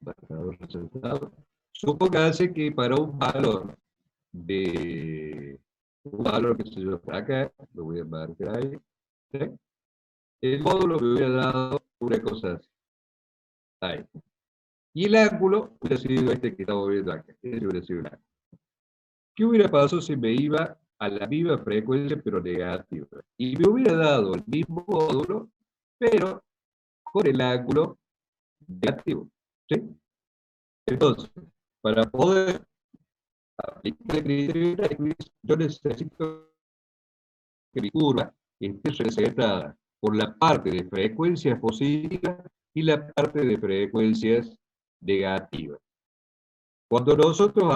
marcador resaltado. Supóngase que para un valor que se yo acá, lo voy a marcar ahí, ¿sí? El módulo me hubiera dado una cosa así. Ahí. Y el ángulo hubiera sido este que estamos viendo acá. Este hubiera sido el ángulo. ¿Qué hubiera pasado si me iba a la misma frecuencia pero negativa? Y me hubiera dado el mismo módulo, pero con el ángulo negativo, ¿sí? Entonces, para poder aplicar el criterio de Nyquist, yo necesito que mi curva esté representada por la parte de frecuencias positivas y la parte de frecuencias negativas. Cuando nosotros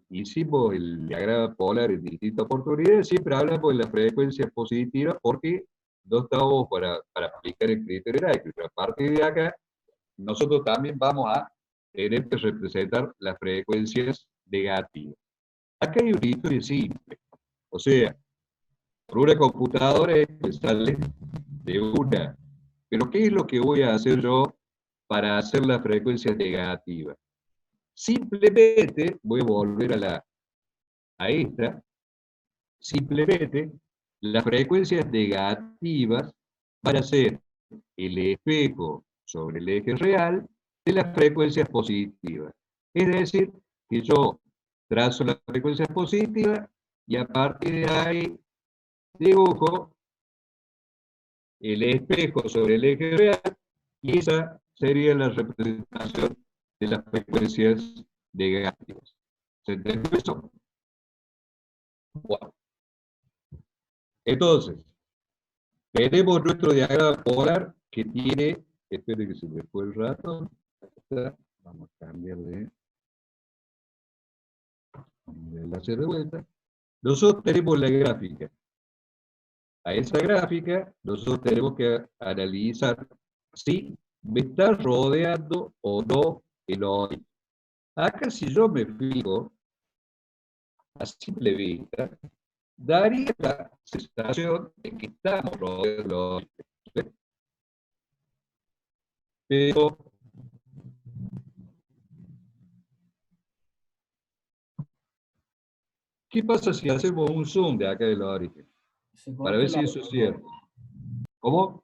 hicimos el diagrama polar en distintas oportunidades, siempre hablamos de la frecuencia positiva porque no estamos para aplicar el criterio de Nyquist. A partir de acá, nosotros también vamos a tener que representar las frecuencias negativas. Acá hay una historia simple. O sea, por una computadora me sale de una. Pero ¿qué es lo que voy a hacer yo para hacer las frecuencias negativas? Simplemente voy a volver a esta. Simplemente las frecuencias negativas van a ser el espejo sobre el eje real de las frecuencias positivas. Es decir, que yo trazo las frecuencias positivas y a partir de ahí dibujo el espejo sobre el eje real y esa sería la representación de las frecuencias negativas. ¿Se entendió eso? Bueno. Entonces, tenemos nuestro diagrama polar que tiene, espero que se me fue el rato, vamos a cambiar de enlace de vuelta. Nosotros tenemos la gráfica. A esa gráfica nosotros tenemos que analizar si me está rodeando o no el origen. Acá si yo me fijo a simple vista, daría la sensación de que estamos rodeando el origen. ¿Sí? Pero ¿qué pasa si hacemos un zoom de acá del origen? Para ver si eso es cierto. ¿Cómo?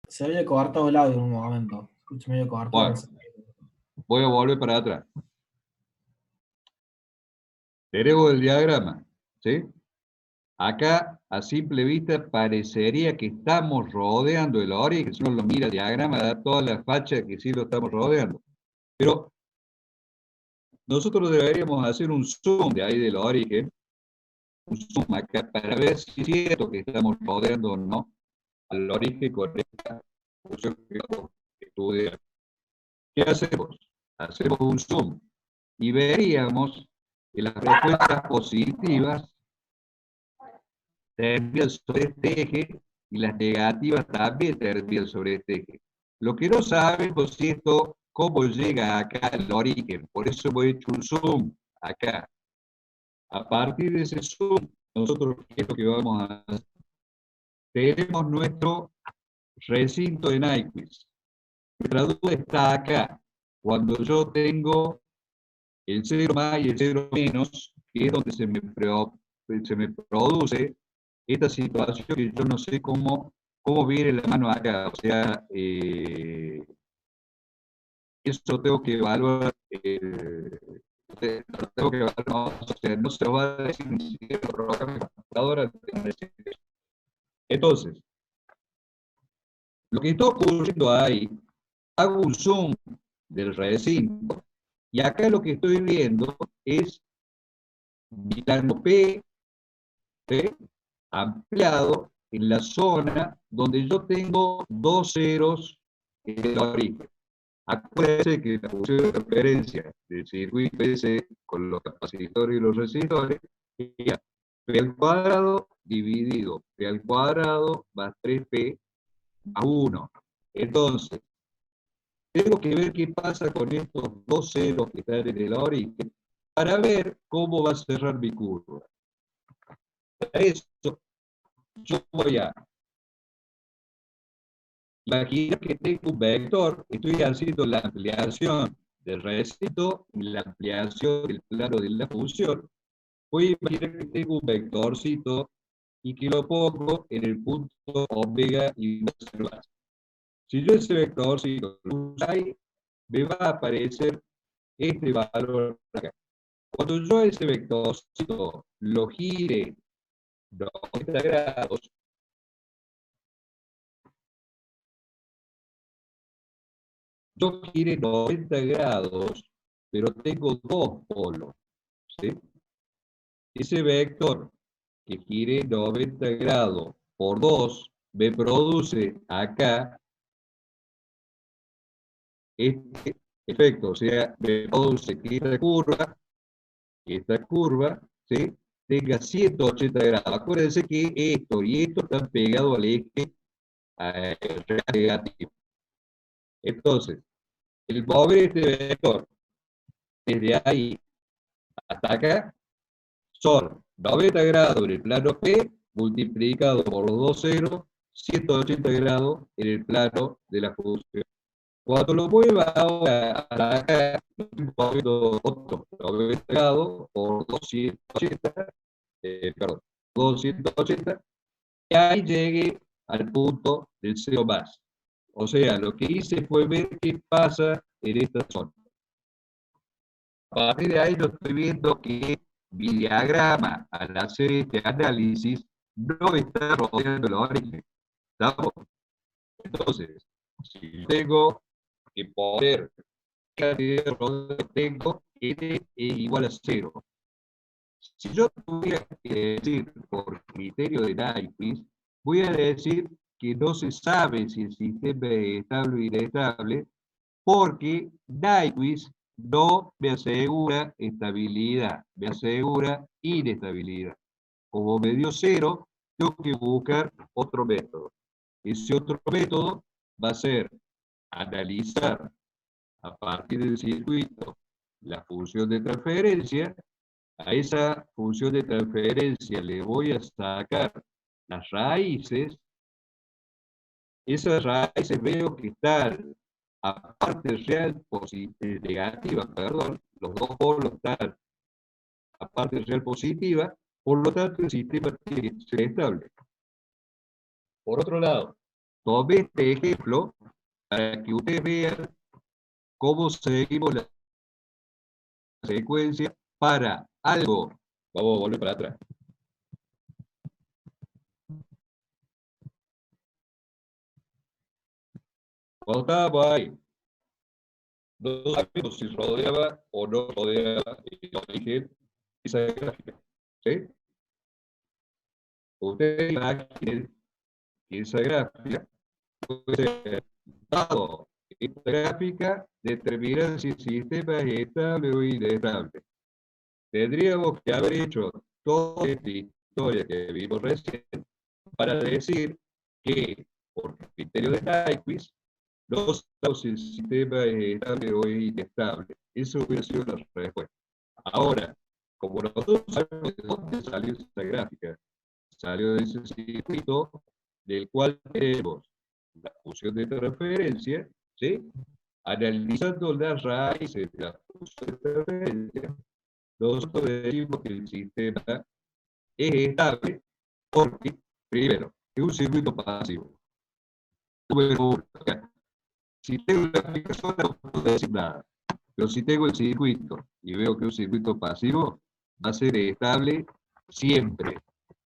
Se había cortado el audio en un momento. Escucho medio cortado. Bueno, voy a volver para atrás. Tenemos el diagrama, ¿sí? Acá, a simple vista, parecería que estamos rodeando el origen. Si uno lo mira el diagrama, da toda la facha que sí lo estamos rodeando. Pero nosotros deberíamos hacer un zoom de ahí del origen, un zoom acá, para ver si es cierto que estamos rodeando o no al origen con esta función que estudiamos. ¿Qué hacemos? Hacemos un zoom y veríamos que las respuestas positivas terminan sobre este eje y las negativas también terminan sobre este eje. Lo que no sabemos es esto, cómo llega acá el origen. Por eso hemos hecho un zoom acá. A partir de ese zoom, nosotros, ¿qué es lo que vamos a hacer? Tenemos nuestro recinto de Nyquist. Nuestra duda está acá. Cuando yo tengo el 0 más y el 0 menos, que es donde se me produce esta situación que yo no sé cómo viene la mano acá. O sea, eso tengo que evaluar. Tengo que evaluar, no, o sea, no se lo va a decir ni siquiera el programa de computadora. Entonces, lo que está ocurriendo ahí, hago un zoom del recinto, y acá lo que estoy viendo es mi plano P, ampliado en la zona donde yo tengo dos ceros en el origen. Acuérdense que la función de referencia del circuito ese con los capacitores y los resistores era P al cuadrado dividido P al cuadrado más 3P a 1. Entonces, tengo que ver qué pasa con estos dos ceros que están en el origen para ver cómo va a cerrar mi curva. Para eso, yo voy a imaginar que tengo un vector, estoy haciendo la ampliación del recinto y la ampliación del plano de la función. Voy a imaginar que tengo un vectorcito y que lo pongo en el punto omega y más. Si yo ese vectorcito lo uso ahí, me va a aparecer este valor acá. Cuando yo ese vectorcito lo gire 90 grados, yo gire 90 grados, pero tengo dos polos, ¿sí? Ese vector que gire 90 grados por 2 me produce acá este efecto, o sea, me produce que esta curva, ¿sí?, tenga 180 grados. Acuérdense que esto y esto están pegados al eje real negativo. Entonces, el mover este vector desde ahí hasta acá son 90 grados en el plano P multiplicado por los dos ceros, 180 grados en el plano de la función. Cuando lo mueva ahora a acá, lo estoy moviendo otro 90 grados por 280, perdón, 280, y ahí llegué al punto del cero más. O sea, lo que hice fue ver qué pasa en esta zona. A partir de ahí yo estoy viendo que mi diagrama, al hacer este análisis, no está rodeando el origen. ¿Estamos? Entonces, si yo tengo que poner qué cantidad de rodeos tengo, N es igual a 0. Si yo tuviera que decir por criterio de Nyquist, voy a decir que no se sabe si el sistema es estable o inestable, porque Nyquist no me asegura estabilidad, me asegura inestabilidad. Como me dio 0, tengo que buscar otro método. Ese otro método va a ser analizar a partir del circuito la función de transferencia. A esa función de transferencia le voy a sacar las raíces. Esas raíces veo que están a parte real negativa, perdón, los dos polos están a parte real positiva, por lo tanto el sistema tiene que ser estable. Por otro lado, tomé este ejemplo para que ustedes vean cómo seguimos la secuencia para algo. Vamos a volver para atrás. Cuando estábamos ahí, no sabemos si rodeaba o no rodeaba el origen esa gráfica. ¿Sí? Ustedes imaginen que esa gráfica puede ser dado. Esta gráfica determina si el sistema es estable o inestable. Tendríamos que haber hecho toda esta historia que vimos recién para decir que, por criterio de Nyquist, no sabemos si el sistema es estable o es inestable. Esa hubiera sido la respuesta. Ahora, como nosotros sabemos de dónde salió esa gráfica, salió de ese circuito del cual tenemos la función de transferencia, ¿sí? Analizando las raíces de la función de transferencia, nosotros decimos que el sistema es estable porque, primero, es un circuito pasivo. Número uno, si tengo la aplicación no puedo decir nada, pero si tengo el circuito y veo que es un circuito pasivo, va a ser estable siempre.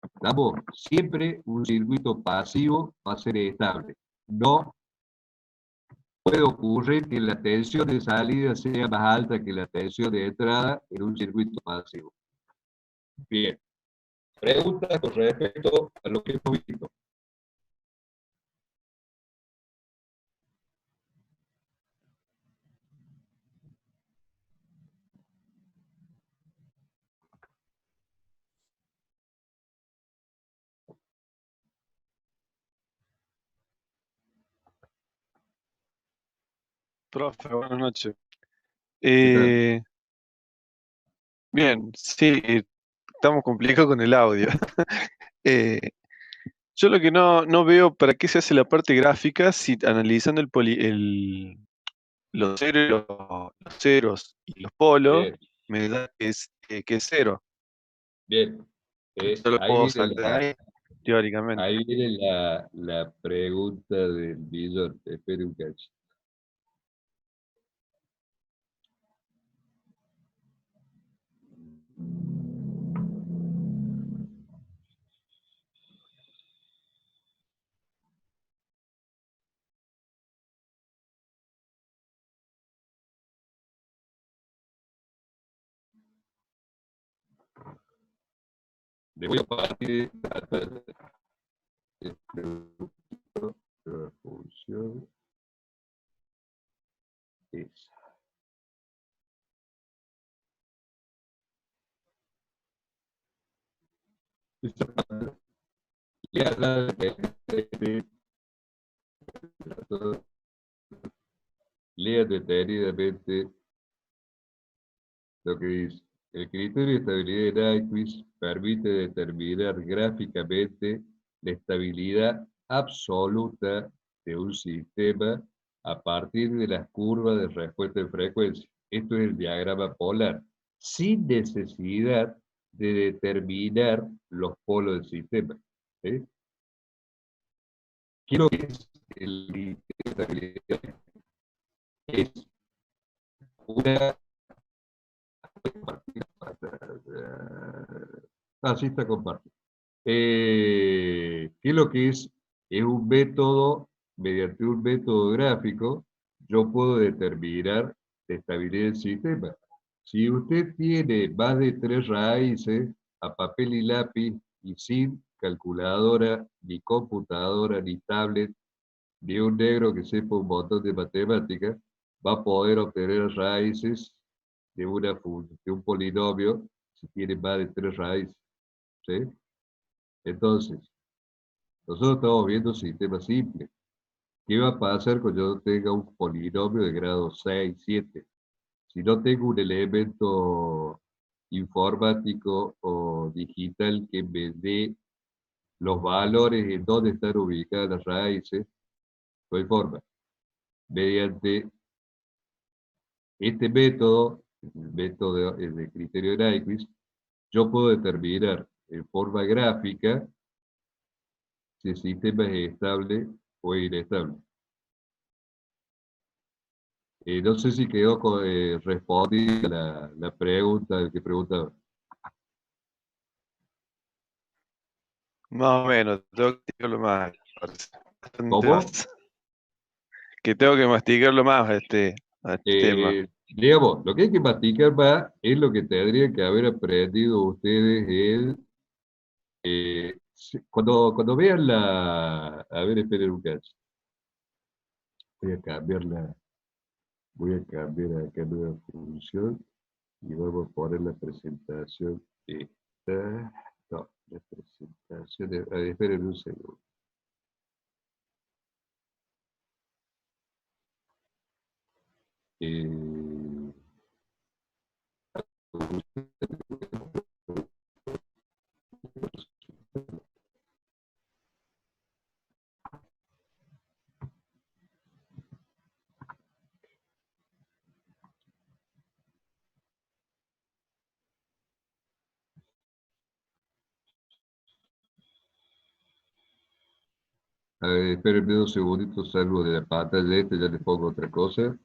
¿Estamos? Siempre un circuito pasivo va a ser estable. No puede ocurrir que la tensión de salida sea más alta que la tensión de entrada en un circuito pasivo. Bien. Preguntas con respecto a lo que hemos visto. Profe, buenas noches. ¿Qué tal? Bien, sí, estamos complicados con el audio. Eh, yo lo que no veo para qué se hace la parte gráfica si analizando los ceros, los ceros y los polos, Bien, me da que es cero. bien. Yo lo puedo sacar ahí, teóricamente. Ahí viene la pregunta del millón. Espere un cacho. Le voy a partir de la función esa. Ya lea detenidamente lo que dice. El criterio de estabilidad de Nyquist permite determinar gráficamente la estabilidad absoluta de un sistema a partir de las curvas de respuesta de frecuencia. Esto es el diagrama polar, sin necesidad de determinar los polos del sistema. ¿Sí? ¿Qué es lo que es el criterio de estabilidad? Es una... Así está compartido. ¿Qué es lo que es? Es un método, mediante un método gráfico, yo puedo determinar la estabilidad del sistema. Si usted tiene más de 3 raíces, a papel y lápiz, y sin calculadora, ni computadora, ni tablet, ni un negro que sepa un montón de matemáticas, va a poder obtener raíces de un polinomio si tiene más de 3 raíces. ¿Sí? Entonces, nosotros estamos viendo sistemas simples. ¿Qué va a pasar cuando yo tenga un polinomio de grado 6, 7? Si no tengo un elemento informático o digital que me dé los valores en dónde están ubicadas las raíces, no hay forma. Mediante este método, el método de criterio de Nyquist, yo puedo determinar en forma gráfica si el sistema es estable o inestable. No sé si quedó respondida la pregunta del que preguntaba. Más o menos, tengo que masticarlo más. Bastante ¿Cómo? más. Que tengo que masticarlo más a este tema. Digamos, lo que hay que masticar más es lo que tendrían que haber aprendido ustedes cuando vean la... A ver, esperen un cacho. Voy a cambiarla. Voy a cambiar acá nueva función y vamos a poner la presentación. Esta. No, la presentación. Esperen un segundo. eh, espérenme 2 segunditos, salgo de la pantalla esta, ya les pongo otra cosa.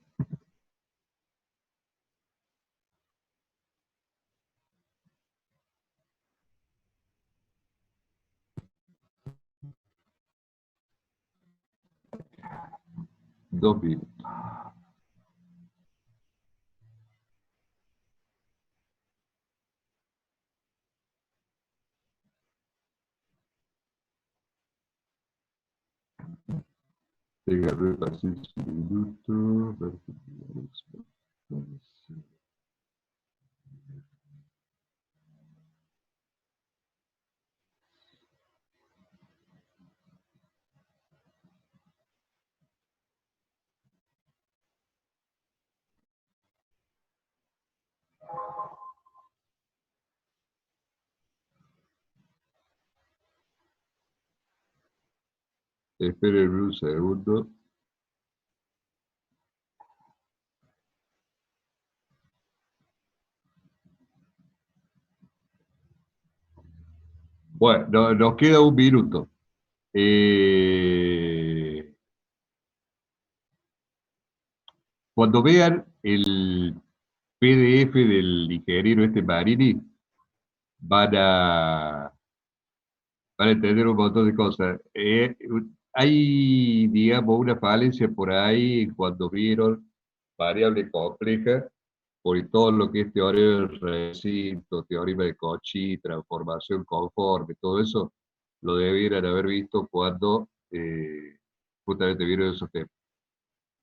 Dos minutos. Agarré paciencia un minuto. Ver qué tenemos. Espérenme un segundo. Bueno, nos queda un minuto. Cuando vean el PDF del ingeniero Marini, van a entender un montón de cosas. Hay, digamos, una falencia por ahí cuando vieron variable compleja, por todo lo que es teoría del recinto, teorema de Cauchy, transformación conforme, todo eso lo debieran haber visto cuando justamente vieron esos temas.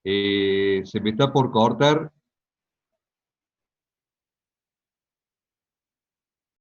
Se me está por cortar,